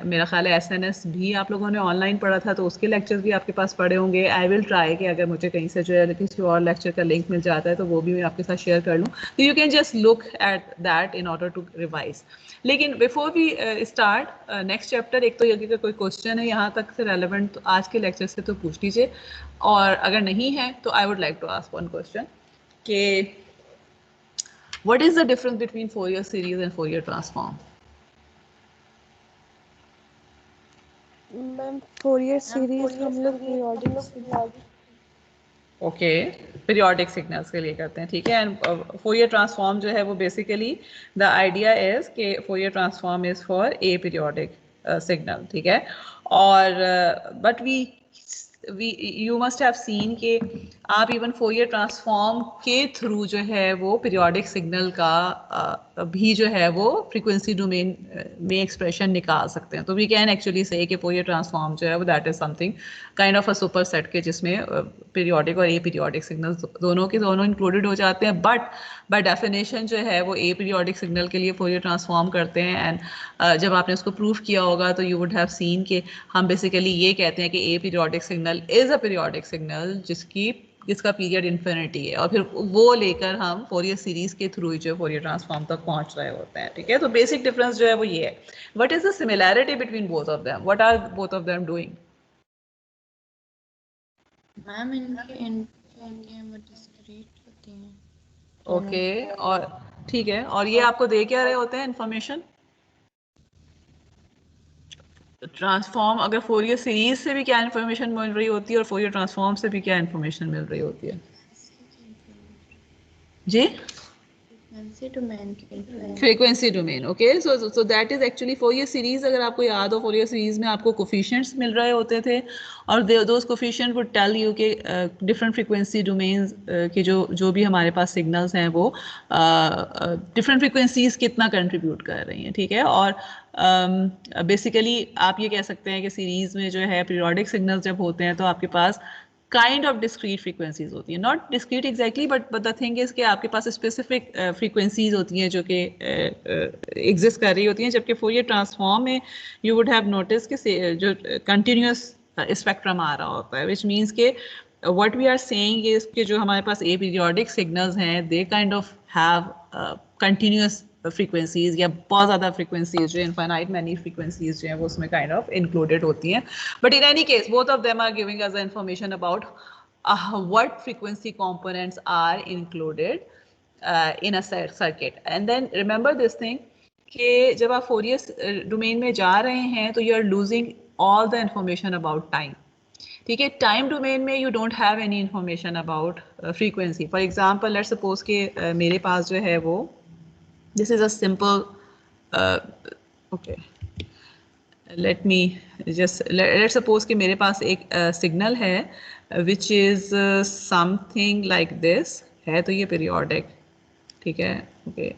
मेरा ख्याल है एसएनएस भी आप लोगों ने ऑनलाइन पढ़ा था, तो उसके लेक्चर्स भी आपके पास पढ़े होंगे। आई विल ट्राई कि अगर मुझे कहीं से जो है किसी और लेक्चर का लिंक मिल जाता है तो वो भी मैं आपके साथ शेयर कर लूँ, तो you can just look at that in order to revise. लेकिन before we start next chapter, एक तो यदि का कोई क्वेश्चन है यहाँ तक से रेलिवेंट तो आज के लेक्चर से तो पूछ लीजिए, और अगर नहीं है तो I would like to ask one question कि what is the difference between Fourier series and Fourier transform? Ma'am Fourier series हम लोग पीरियोडिक ओके, पीरियोडिक सिग्नल्स के लिए करते हैं, ठीक है। एंड फोरियर ट्रांसफॉर्म जो है वो बेसिकली द आइडिया इज कि Fourier transform is for a periodic signal, ठीक है। और but you must have seen कि आप इवन फोरियर ट्रांसफॉर्म के थ्रू जो है वो पीरियोडिक सिग्नल का भी जो है वो फ्रीक्वेंसी डोमेन में एक्सप्रेशन निकाल सकते हैं। तो वी कैन एक्चुअली से कि फोरियर ट्रांसफॉर्म जो है वो that is something kind of a super set के जिसमें पीरियोडिक और ए पीरियोडिक सिग्नल्स दोनों के दोनों इंक्लूडेड हो जाते हैं, बट बाय डेफिनेशन जो है वो ए पीरियोडिक सिग्नल के लिए फोरियर ट्रांसफॉर्म करते हैं। एंड जब आपने उसको प्रूव किया होगा तो यू वुड हैव सीन कि हम बेसिकली ये कहते हैं कि ए periodic signal is a periodic signal जिसका पीरियड इन्फिनिटी है, और फिर वो लेकर हम फोरियर सीरीज के थ्रू जो फोरियर ट्रांसफॉर्म तक पहुंच रहे होते हैं, ठीक है। तो बेसिक डिफरेंस जो है वो ये है। What is the similarity between both of them? What are both of them doing? Ma'am इनके डिस्क्रीट होती हैं। ओके, और ठीक है, और ये आपको दे क्या रहे होते हैं इंफॉर्मेशन? ट्रांसफॉर्म अगर फोरियर सीरीज से भी क्या इन्फॉर्मेशन मिल रही होती है, और फोरियर ट्रांसफॉर्म से भी क्या इन्फॉर्मेशन मिल रही होती है? जी फ्रीक्वेंसी डोमेन के लिए frequency domain okay so that is actually Fourier series अगर आपको याद हो फोरियर सीरीज में आपको कोफिशिएंट्स मिल रहे होते थे और those coefficient would tell you कि डिफरेंट फ्रीक्वेंसी डोमेन्स के जो भी हमारे पास सिग्नल्स हैं वो डिफरेंट फ्रीक्वेंसीज कितना कंट्रीब्यूट कर रही हैं ठीक है और बेसिकली आप ये कह सकते हैं कि सीरीज में जो है पीरियोडिक सिग्नल्स जब होते हैं तो आपके पास काइंड ऑफ डिस्क्रीट फ्रीक्वेंसीज होती हैं not discrete exactly but the thing is कि आपके पास स्पेसिफिक फ्रीक्वेंसीज होती हैं जो कि एग्जिस्ट कर रही होती हैं जबकि फोरियर ट्रांसफॉर्म में यू वुड हैव नोटिस कि जो कंटिन्यूस स्पेक्ट्रम आ रहा होता है विच मीन्स के what we are saying is कि जो हमारे पास aperiodic signals हैं they kind of have continuous frequencies या बहुत ज़्यादा frequencies जो infinite many frequencies जो हैं वो उसमें kind of included होती हैं but in any case both of them are giving us the information about what frequency components are included in a circuit and then remember this thing कि जब आप Fourier domain में जा रहे हैं तो you are losing all the information about time ठीक है टाइम डोमेन में you don't have any information about frequency for example let's suppose कि मेरे पास जो है वो this is a simple okay let me just let's suppose कि मेरे पास एक सिग्नल है which is something like this है तो ये पीरियोडिक ठीक है ओके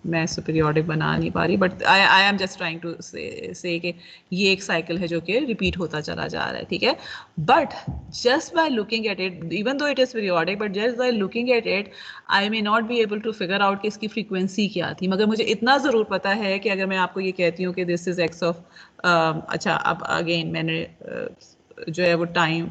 मैं इसको पीरियोडिक बना नहीं पा रही but I am just trying to say कि ये एक साइकिल है जो कि रिपीट होता चला जा रहा है ठीक है but just by looking at it even though it is periodic but just by looking at it I may not be able to figure out कि इसकी फ्रीक्वेंसी क्या थी मगर मुझे इतना ज़रूर पता है कि अगर मैं आपको ये कहती हूँ कि दिस इज़ एक्स ऑफ अच्छा अब अगेन मैंने जो है वो टाइम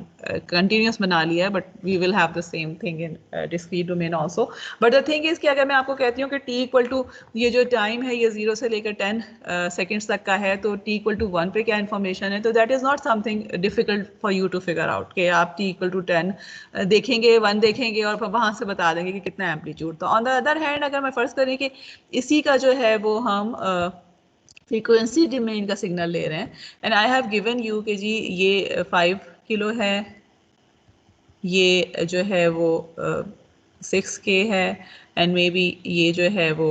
कंटिन्यूस बना लिया है but we will have the same thing in discrete domain also but the thing is कि अगर मैं आपको कहती हूँ कि t इक्वल टू ये जो टाइम है ये 0 से लेकर 10 सेकेंड्स तक का है तो t इक्वल टू 1 पे क्या इन्फॉर्मेशन है तो that is not something difficult for you to figure out कि आप t इक्वल टू 10 देखेंगे 1 देखेंगे और फिर वहाँ से बता देंगे कि कितना एम्पलीट्यूड था ऑन द अदर हैंड अगर मैं फ़र्ज़ करें कि इसी का जो है वो हम फ्रीक्वेंसी डोमेन का सिग्नल ले रहे हैं and I have given you कि जी ये 5 किलो है ये जो है वो 6K है एंड मे बी ये जो है वो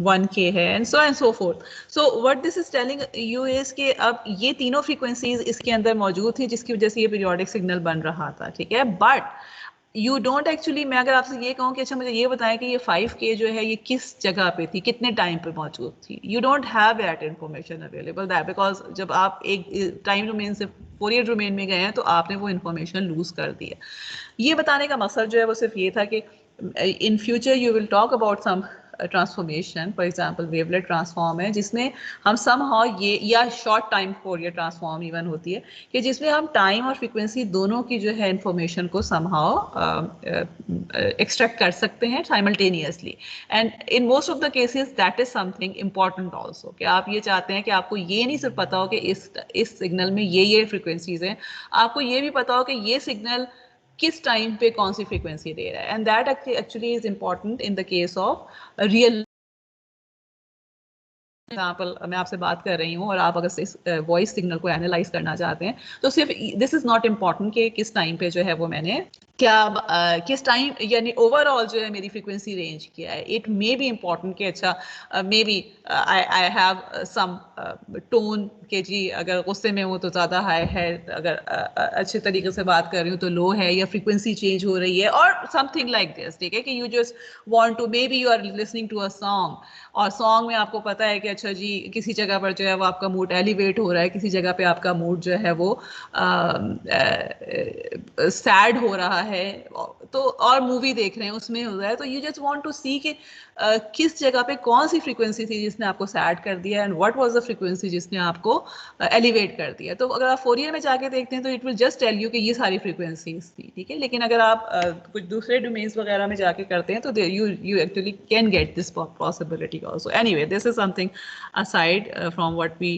1K है and so fourth so what this is telling you is कि अब ये तीनों फ्रीक्वेंसीज इसके अंदर मौजूद थी जिसकी वजह से ये पीरियोडिक सिग्नल बन रहा था ठीक है बट यू डोंट एक्चुअली मैं अगर आपसे ये कहूँ कि अच्छा मुझे ये बताएं कि ये 5K जो है ये किस जगह पे थी कितने टाइम पे मौजूद थी you don't have that information available that because जब आप एक टाइम डोमेन से फोरियर डोमेन में गए हैं तो आपने वो इन्फॉर्मेशन लूज कर दिया ये बताने का मकसद जो है वो सिर्फ ये था कि in future you will talk about some transformation for example wavelet transform है जिसमें हम समहाउ ये या short time Fourier transform even होती है कि जिसमें हम टाइम और फ्रीक्वेंसी दोनों की जो है इंफॉर्मेशन को समहाउ एक्सट्रैक्ट कर सकते हैं simultaneously and in most of the cases that is something important also कि आप ये चाहते हैं कि आपको ये नहीं सिर्फ पता हो कि इस सिग्नल में ये फ्रीक्वेंसीज हैं आपको ये भी पता हो कि ये सिग्नल किस टाइम पे कौन सी फ्रीक्वेंसी दे रहा है and that actually is important in the case of real example मैं आपसे बात कर रही हूँ और आप अगर इस वॉइस सिग्नल को एनालाइज करना चाहते हैं तो सिर्फ दिस इज नॉट इम्पॉर्टेंट कि किस टाइम पे जो है वो मैंने क्या किस टाइम यानी ओवरऑल जो है मेरी फ्रीक्वेंसी रेंज क्या है इट मे बी इम्पॉर्टेंट कि अच्छा maybe I have some tone के जी अगर गुस्से में हूँ तो ज़्यादा हाई है अगर अच्छे तरीके से बात कर रही हूँ तो लो है या फ्रीक्वेंसी चेंज हो रही है और समथिंग लाइक दिस ठीक है कि you just want to maybe you are listening to a song और सॉन्ग में आपको पता है कि अच्छा जी किसी जगह पर जो है वो आपका मूड एलिवेट हो रहा है किसी जगह पे आपका मूड जो है वो सैड हो रहा है तो और मूवी देख रहे हैं उसमें हो रहा है तो you just want to see कि किस जगह पे कौन सी फ्रीक्वेंसी थी जिसने आपको सैड कर दिया and what was the frequency जिसने आपको एलिवेट कर दिया तो अगर आप फोरियर में जाके देखते हैं तो it will just tell you कि ये सारी फ्रीक्वेंसीज थी ठीक है लेकिन अगर आप कुछ दूसरे डोमेन्स वगैरह में जाके करते हैं तो you actually can get this possibility also anyway this is something aside from what we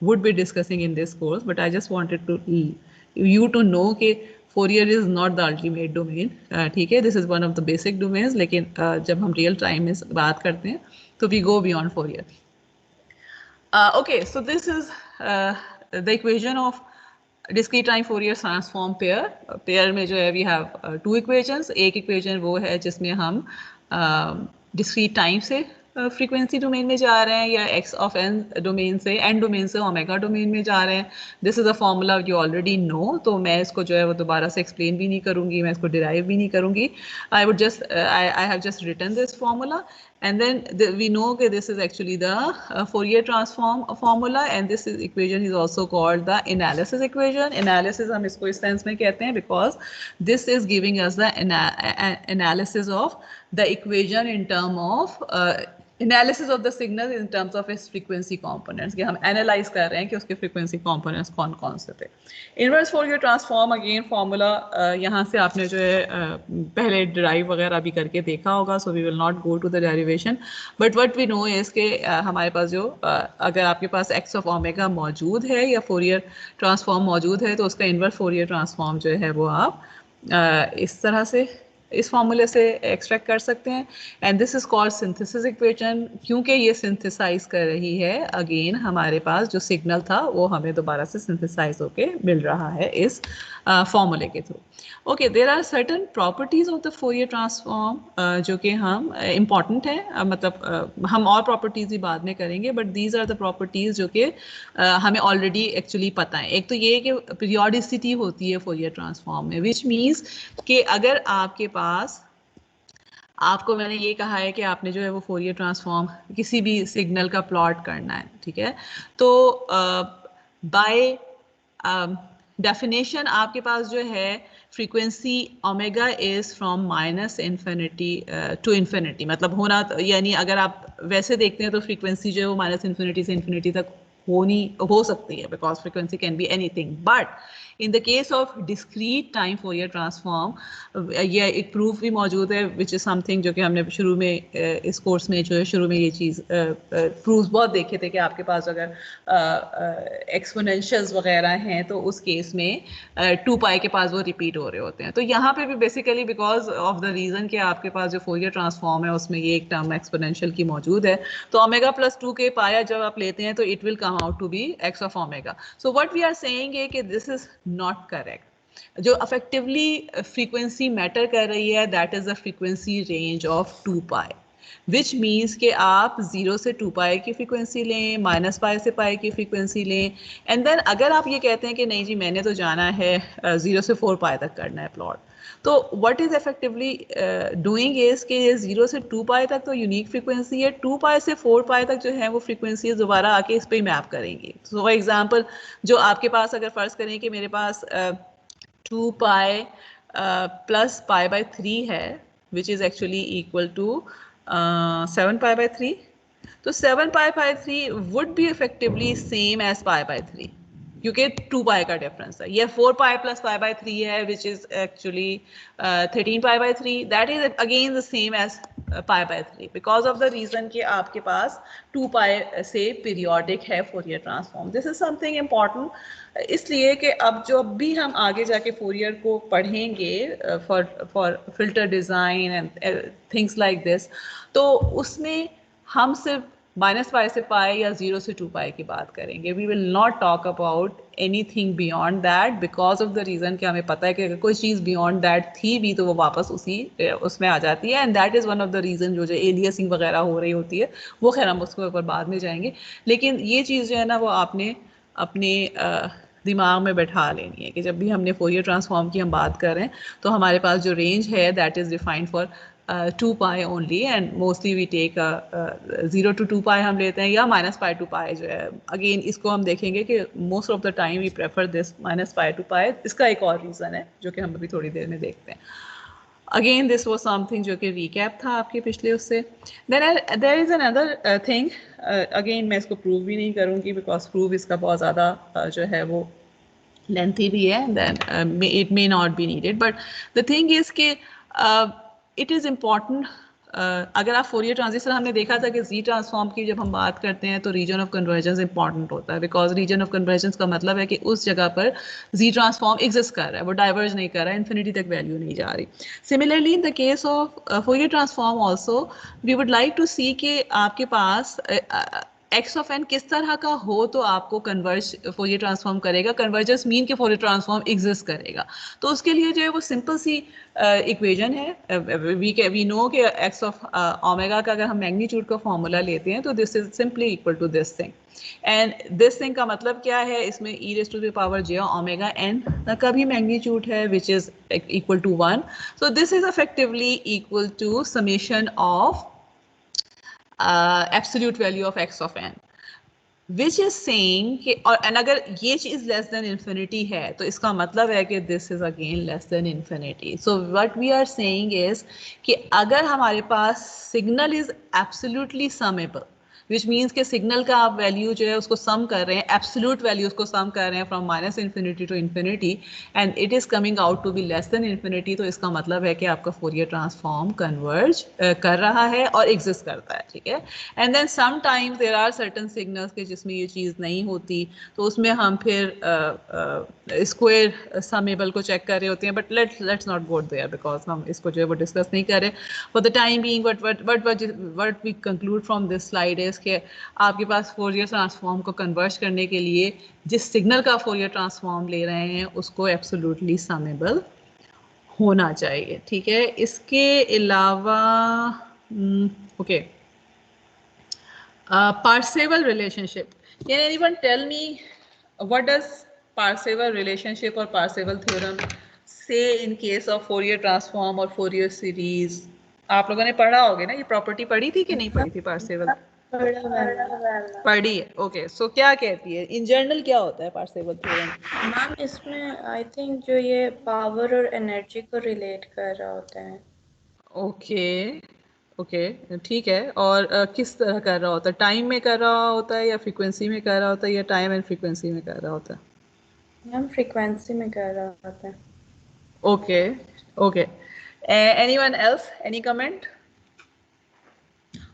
would be discussing in this course but I just wanted to you to know कि Fourier is not the ultimate domain ठीक है this is one of the basic domains लेकिन जब हम real time में बात करते हैं तो we go beyond Fourier okay so this is the equation of discrete time Fourier transform pair में जो है वी हैव टू इक्वेशंस. एक इक्वेशन वो है जिसमें हम डिस्क्रीट टाइम से फ्रीक्वेंसी डोमेन में जा रहे हैं या x ऑफ n डोमेन से n डोमेन से ओमेगा डोमेन में जा रहे हैं. This is a formula you already know, तो मैं इसको जो है वो दोबारा से एक्सप्लेन भी नहीं करूँगी, मैं इसको डिराइव भी नहीं करूँगी. I would just I have just written this formula. And then we know that this is actually the Fourier transform formula, and this equation is also called the analysis equation. Analysis हम इसको इस sense में कहते हैं because this is giving us the analysis of the equation in term of analysis of the signal in terms of its frequency components. कि हम analyze कर रहे हैं कि उसके frequency components कौन कौन से थे. Inverse Fourier transform again formula यहाँ से आपने जो है पहले derive वगैरह भी करके देखा होगा, so we will not go to the derivation, but what we know is कि हमारे पास जो अगर आपके पास x of omega मौजूद है या Fourier transform मौजूद है तो उसका inverse Fourier transform जो है वो आप इस तरह से इस फॉर्मूले से एक्सट्रैक्ट कर सकते हैं. And this is called synthesis equation, क्योंकि ये सिंथेसाइज कर रही है अगेन हमारे पास जो सिग्नल था वो हमें दोबारा से सिंथेसाइज होके मिल रहा है इस फॉर्मूले के थ्रू. Okay, there are certain properties of the Fourier transform जो कि हम इम्पॉर्टेंट है, मतलब हम और प्रॉपर्टीज भी बाद में करेंगे, but these are the properties जो कि हमें ऑलरेडी एक्चुअली पता है. एक तो ये कि पीरियोडिसिटी होती है फोरियर ट्रांसफॉर्म में, विच मीन्स कि अगर आपके पास आपको मैंने ये कहा है कि आपने जो है वो फोरियर ट्रांसफॉर्म किसी भी सिग्नल का प्लॉट करना है, ठीक है, तो बाय डेफिनेशन आपके पास जो है frequency omega is from minus infinity to infinity, मतलब होना, यानी अगर आप वैसे देखते हैं तो फ्रीक्वेंसी जो है वो माइनस इन्फिनिटी से इन्फिनिटी तक हो सकती है, because frequency can be anything. But in the case of discrete time Fourier transform ये एक प्रूफ भी मौजूद है, विच इज़ समथिंग जो कि हमने शुरू में इस कोर्स में जो है शुरू में ये चीज़ प्रूफ बहुत देखे थे कि आपके पास अगर एक्सपोनेंशियल्स वगैरह हैं तो उस केस में 2 पाई के पास वो रिपीट हो रहे होते हैं. तो यहाँ पे भी basically because of the reason कि आपके पास जो फोरियर ट्रांसफॉर्म है उसमें ये एक टर्म एक्सपोनेंशियल की मौजूद है, तो ओमेगा प्लस 2 के पाया जब आप लेते हैं तो it will come out to be x of omega. So what we are saying है कि दिस इज नॉट करेक्ट. जो अफेक्टिवली फ्रीक्वेंसी मैटर कर रही है that is the frequency range of 2 pi, which means कि आप 0 से 2 पाई की फ्रीक्वेंसी लें, माइनस पाई से पाई की फ्रीक्वेंसी लें, एंड देन अगर आप ये कहते हैं कि नहीं जी मैंने तो जाना है 0 से 4 पाई तक करना है प्लॉट, तो what is effectively doing is कि 0 से 2 पाई तक तो यूनिक फ्रीक्वेंसी है, 2 पाई से 4 पाई तक जो है वो फ्रीक्वेंसी दोबारा आके इस पर मैप करेंगी. सो फॉर एग्जांपल जो आपके पास अगर फ़र्ज़ करें कि मेरे पास 2 पाई प्लस पाई बाई 3 है, which is actually equal to 7 pi by 3, तो 7 pi by 3 would be effectively same as pi by 3, क्योंकि 2 पाई का डिफरेंस है. ये 4 पाई प्लस पाई बाई 3 है, which is actually 13 pi by 3, that is again the same as pi by 3, because of the reason कि आपके पास 2 pi से periodic है Fourier transform. This is something important, इसलिए कि अब जो भी हम आगे जाके फोरियर को पढ़ेंगे for filter design and things like this, तो उसमें हम सिर्फ माइनस पाई से पाई या 0 से 2 पाई की बात करेंगे. We will not talk about anything beyond that, because of the reason कि हमें पता है कि अगर कोई चीज़ बियॉन्ड दैट थी भी तो वो वापस उसमें आ जाती है, and that is one of the reason जो एलियसिंग वगैरह हो रही होती है, वो खैर हम उसके ऊपर बाद में जाएंगे. लेकिन ये चीज़ जो है ना वो आपने अपने दिमाग में बैठा लेनी है कि जब भी हमने फोरियर ट्रांसफॉर्म की हम बात कर रहे हैं तो हमारे पास जो रेंज है that is defined for 2 pi only, and mostly we take 0 to 2 pi हम लेते हैं, या माइनस पाई टू पाई जो है. अगेन इसको हम देखेंगे कि most of the time we prefer this minus pi to pi. इसका एक और रीज़न है जो कि हम अभी थोड़ी देर में देखते हैं. अगेन दिस वाज समथिंग जो कि रिकैप था आपके पिछले उससे. There is another thing, again मैं इसको प्रूव भी नहीं करूँगी बिकॉज प्रूव इसका बहुत ज़्यादा जो है वो लेंथी भी है, then it may not be needed, but the thing is it it इज़ इम्पॉर्टेंट. अगर आप फोरियर ट्रांजिस्टर, हमने देखा था कि जी ट्रांसफॉर्म की जब हम बात करते हैं तो रीजन ऑफ कन्वर्जेंस इंपॉर्टेंट होता है, बिकॉज रीजन ऑफ कन्वर्जेंस का मतलब है कि उस जगह पर जी ट्रांसफॉर्म एग्जिस्ट कर रहा है, वो डाइवर्ज नहीं कर रहा है, इन्फिनिटी तक वैल्यू नहीं जा रही. Similarly in the case of Fourier transform also we would like to see कि आपके पास एक्स ऑफ एन किस तरह का हो तो आपको कन्वर्ज फोरियर ट्रांसफॉर्म करेगा, कन्वर्जेंस मीन के फोरियर ट्रांसफॉर्म एग्जिस्ट करेगा। तो उसके लिए जो है वो सिंपल सी इक्वेशन है, वी नो कि एक्स ऑफ ओमेगा का अगर हम मैग्नीट्यूड का फॉर्मूला लेते हैं तो this is simply equal to this thing, and this thing का मतलब क्या है, इसमें e raise to the power j omega n का भी मैग्नीट्यूड है which is equal to 1, so this is effectively equal to summation of absolute value of x of n, which is saying कि और अगर ये चीज लेस देन इन्फिनिटी है तो इसका मतलब है कि this is again less than infinity. So what we are saying is कि अगर हमारे पास signal is absolutely summable, which means के सिग्नल का आप वैल्यू जो है उसको सम कर रहे हैं, एब्सोल्यूट वैल्यू उसको सम कर रहे हैं from minus infinity to infinity, and it is coming out to be less than infinity, तो इसका मतलब है कि आपका फोरियर ट्रांसफॉर्म कन्वर्ज कर रहा है और एग्जिस्ट करता है, ठीक है। And then sometimes there are certain signals के जिसमें ये चीज़ नहीं होती, तो उसमें हम फिर स्क्वायर समेबल को चेक कर रहे होते हैं, but let's not go there because हम इसको जो है वो डिस्कस नहीं कर रहे for the time being. What we conclude from this slide is कि आपके पास फोरियर ट्रांसफॉर्म को कन्वर्ज करने के लिए जिस सिग्नल का फोरियर ट्रांसफॉर्म ले रहे हैं उसको एब्सोल्युटली समेबल होना चाहिए, ठीक है। इसके अलावा okay, Parseval relationship. Can anyone tell me what does Parseval relationship or Parseval theorem say in case of Fourier transform और Fourier series? आप लोगों ने पढ़ा होगा ना, ये प्रॉपर्टी पढ़ी थी कि नहीं पढ़ी थी पार्सेवल? पढ़ी है, ओके। सो क्या कहती है इन जनरल, क्या होता है पार्सेवल थ्योरम? मैम इसमें आई थिंक जो ये पावर और एनर्जी को रिलेट कर रहा होता है। ओके ओके, ठीक है। और किस तरह कर रहा होता है, टाइम में कर रहा होता है या फ्रीक्वेंसी में कर रहा होता है या टाइम एंड फ्रीक्वेंसी में कर रहा होता है? मैम फ्रीक्वेंसी में कर रहा होता है। Okay okay, anyone else, any comment?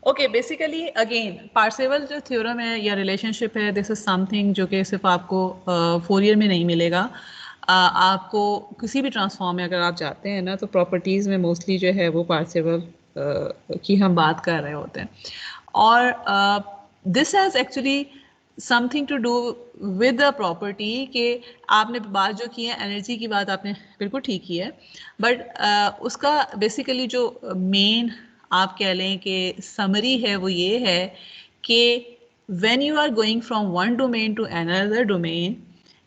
Okay, basically again Parseval जो थ्योरम है या रिलेशनशिप है, दिस इज समथिंग जो कि सिर्फ आपको फोरियर में नहीं मिलेगा, आपको किसी भी ट्रांसफॉर्म में अगर आप जाते हैं ना तो प्रॉपर्टीज़ में मोस्टली जो है वो पार्सेवल की हम बात कर रहे होते हैं। और this has actually something to do with the property कि आपने बात जो की है एनर्जी की बात आपने बिल्कुल ठीक की है, बट उसका बेसिकली जो मेन आप कह लें कि समरी है वो ये है कि when you are going from one domain to another domain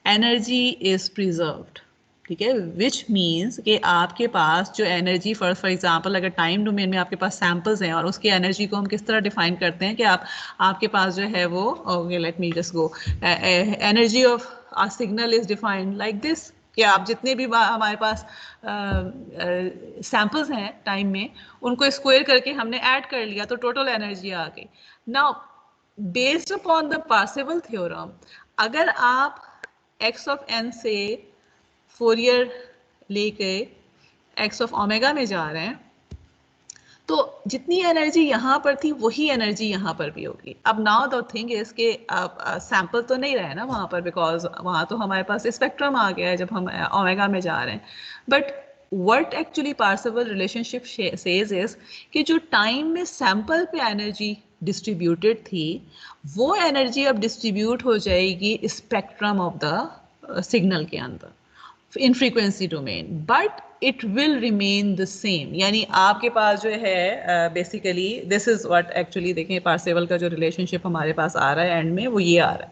energy is preserved, ठीक है, विच मीन्स कि आपके पास जो एनर्जी फॉर एग्जांपल अगर टाइम डोमेन में आपके पास सैम्पल्स हैं और उसकी एनर्जी को हम किस तरह डिफाइन करते हैं कि आपके पास जो है वो, okay let me just go, energy of a signal is defined like this, कि आप जितने भी हमारे पास सैम्पल्स हैं टाइम में उनको स्क्वायर करके हमने ऐड कर लिया तो टोटल एनर्जी आ गई। Now based upon the Parseval theorem, अगर आप एक्स ऑफ एन से फोरियर लेके एक्स ऑफ ओमेगा में जा रहे हैं तो जितनी एनर्जी यहाँ पर थी वही एनर्जी यहाँ पर भी होगी। अब नाउ द थिंग इज के सैंपल तो नहीं रहे ना वहाँ पर, बिकॉज वहाँ तो हमारे पास स्पेक्ट्रम आ गया है जब हम ओमेगा में जा रहे हैं। But what actually Parseval relationship says is कि जो टाइम में सैंपल पे एनर्जी डिस्ट्रीब्यूटेड थी वो एनर्जी अब डिस्ट्रीब्यूट हो जाएगी स्पेक्ट्रम ऑफ द सिग्नल के अंदर in frequency domain, but it will remain the same. यानी आपके पास जो है basically this is what actually देखें पार्सेवल का जो रिलेशनशिप हमारे पास आ रहा है एंड में वो ये आ रहा है,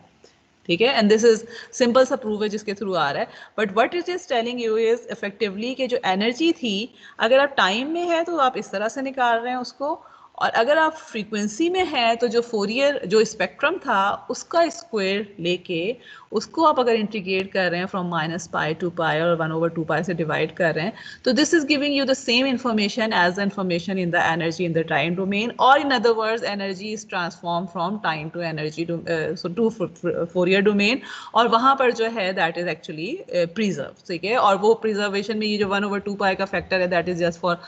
ठीक है, एंड दिस इज सिंपल सा प्रूफ है जिसके थ्रू आ रहा है। But what it is telling you is effectively कि जो एनर्जी थी अगर आप टाइम में है तो आप इस तरह से निकाल रहे हैं उसको, और अगर आप फ्रीक्वेंसी में है तो जो फोरियर जो स्पेक्ट्रम था उसका स्क्वायर लेके उसको आप अगर इंटीग्रेट कर रहे हैं from minus pi to pi और 1/2 पाई से डिवाइड कर रहे हैं तो this is giving you the same information as the information in the energy in the time domain, और in other words energy is transform from time to energy to Fourier domain, और वहाँ पर जो है दैट इज एक्चुअली प्रिजर्व, ठीक है। और वो प्रिजर्वेशन में ये जो 1/2 पाई का फैक्टर है that is just for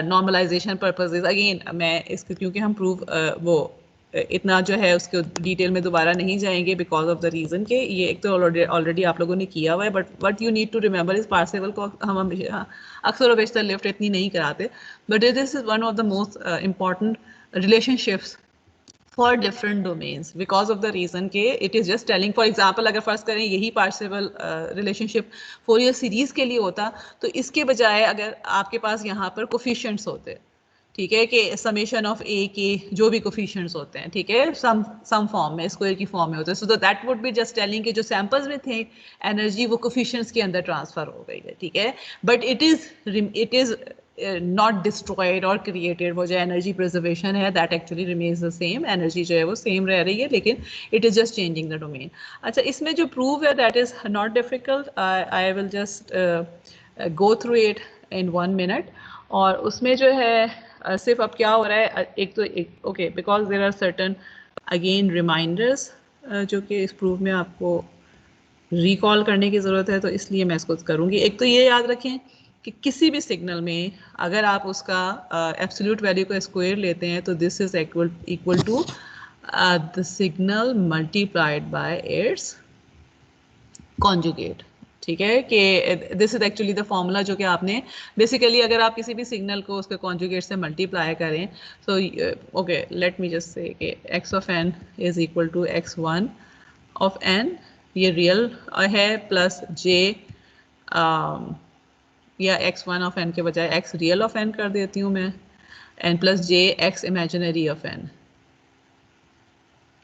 normalization purposes. Again मैं इसको क्योंकि हम प्रूव वो इतना जो है उसके डिटेल में दोबारा नहीं जाएंगे बिकॉज ऑफ द रीज़न के ये एक तो ऑलरेडी आप लोगों ने किया हुआ है, but what you need to remember इस पार्सेवल को हम अक्सर और बेशतर लिफ्ट इतनी नहीं कराते, but this is one of the most important relationships for different domains because of the reason के it is just telling. For example अगर फर्ज करें यही पार्शियल रिलेशनशिप फोरियर सीरीज के लिए होता तो इसके बजाय अगर आपके पास यहाँ पर कोफिशिएंट्स होते, ठीक है, कि समेशन ऑफ ए के जो भी कोफिशिएंट्स होते हैं, ठीक है, सम फॉर्म में स्क्वायर की फॉर्म में होते हैं, so that would be just telling कि जो सैंपल्स में थे एनर्जी वो कोफिशिएंट्स के अंदर ट्रांसफर हो गई है, ठीक है, but it is not destroyed और क्रिएटेड. वो जो एनर्जी प्रिजर्वेशन है that actually remains the same, energy जो है वो सेम रह रही है लेकिन it is just changing the domain. अच्छा, इसमें जो प्रूव है that is not difficult. I will just go through it in 1 minute. और उसमें जो है सिर्फ अब क्या हो रहा है, एक तो okay, because there are certain again reminders जो कि इस प्रूफ में आपको रिकॉल करने की ज़रूरत है, तो इसलिए मैं इसको करूँगी. एक तो ये याद रखें कि किसी भी सिग्नल में अगर आप उसका एब्सोल्यूट वैल्यू का स्क्वायर लेते हैं तो this is equal to the signal multiplied by its conjugate. ठीक है, कि this is actually the formula जो कि आपने बेसिकली अगर आप किसी भी सिग्नल को उसके कॉन्जुगेट से मल्टीप्लाई करें, so okay let me just say कि x of n is equal to x1 of n, ये रियल है, प्लस j या x1 ऑफ n के बजाय x रियल ऑफ n कर देती हूँ मैं, n plus j x imaginary of n.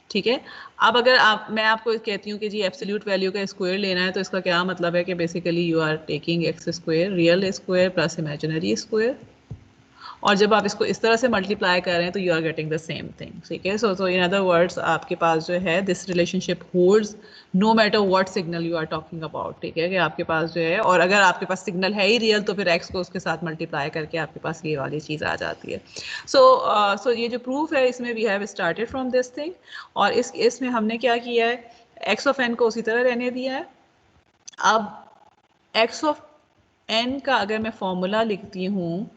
ठीक है, अब अगर मैं आपको कहती हूँ कि जी एब्सोल्यूट वैल्यू का स्क्वायर लेना है, तो इसका क्या मतलब है कि basically you are taking x square real square plus imaginary square, और जब आप इसको इस तरह से मल्टीप्लाई कर रहे हैं तो you are getting the same thing. ठीक है, सो इन अदर वर्ड्स आपके पास जो है this relationship holds no matter what signal you are talking about. ठीक है, कि आपके पास जो है, और अगर आपके पास सिग्नल है ही रियल तो फिर एक्स को उसके साथ मल्टीप्लाई करके आपके पास ये वाली चीज़ आ जाती है. सो ये जो प्रूफ है इसमें we have started from this thing, और इसमें हमने क्या किया है, एक्स ऑफ एन को उसी तरह रहने दिया है. अब एक्स ऑफ एन का अगर मैं फॉर्मूला लिखती हूँ,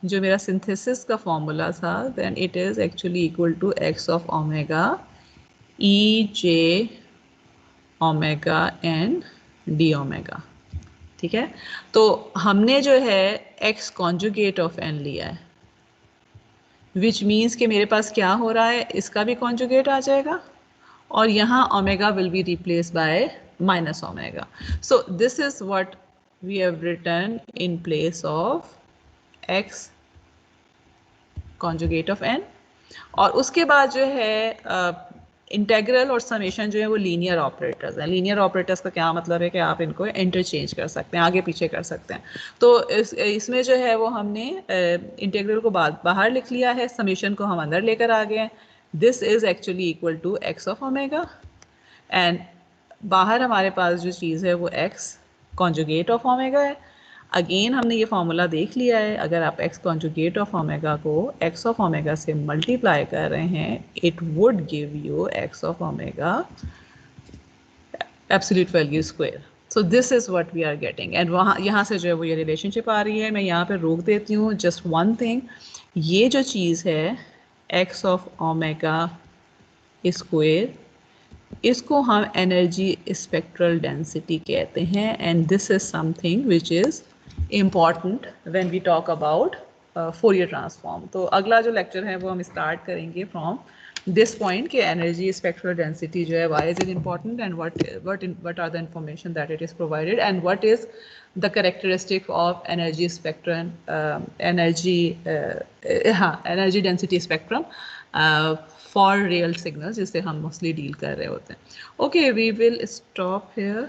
जो मेरा सिंथेसिस का फॉर्मूला था, then it is actually equal to x of omega e j omega n d omega. ठीक है, तो हमने जो है एक्स कॉन्जुगेट ऑफ एन लिया है, विच मीन्स कि मेरे पास क्या हो रहा है, इसका भी कॉन्जुगेट आ जाएगा और यहाँ omega will be replace by minus omega. So this is what we have written in place of x conjugate of n. और उसके बाद जो है इंटेग्रल और समेशन जो है वो लीनियर ऑपरेटर्स हैं. लीनियर ऑपरेटर्स का क्या मतलब है कि आप इनको इंटरचेंज कर सकते हैं, आगे पीछे कर सकते हैं. तो इसमें जो है वो हमने इंटेग्रल को बाहर लिख लिया है, समेशन को हम अंदर लेकर आ गए हैं. This is actually equal to x of omega, and बाहर हमारे पास जो चीज़ है वो x कॉन्जुगेट ऑफ ओमेगा है. अगेन हमने ये फार्मूला देख लिया है, अगर आप x कॉन्जुगेट ऑफ ओमेगा को x ऑफ ओमेगा से मल्टीप्लाई कर रहे हैं, it would give you x of omega absolute value square. So this is what we are getting, and वहाँ यहाँ से जो है वो ये रिलेशनशिप आ रही है. मैं यहाँ पे रोक देती हूँ. जस्ट वन थिंग, ये जो चीज़ है x ऑफ ओमेगा स्क्वायर, इसको हम एनर्जी स्पेक्ट्रल डेंसिटी कहते हैं, and this is something which is important when we talk about Fourier transform. तो अगला जो लेक्चर है वो हम स्टार्ट करेंगे फ्रॉम दिस पॉइंट कि एनर्जी स्पेक्ट्रल डेंसिटी जो है why is it important, and what are the information that it is provided, and what is the characteristic of energy spectrum, energy density spectrum for real signals, जिससे हम mostly deal कर रहे होते हैं. Okay, we will stop here.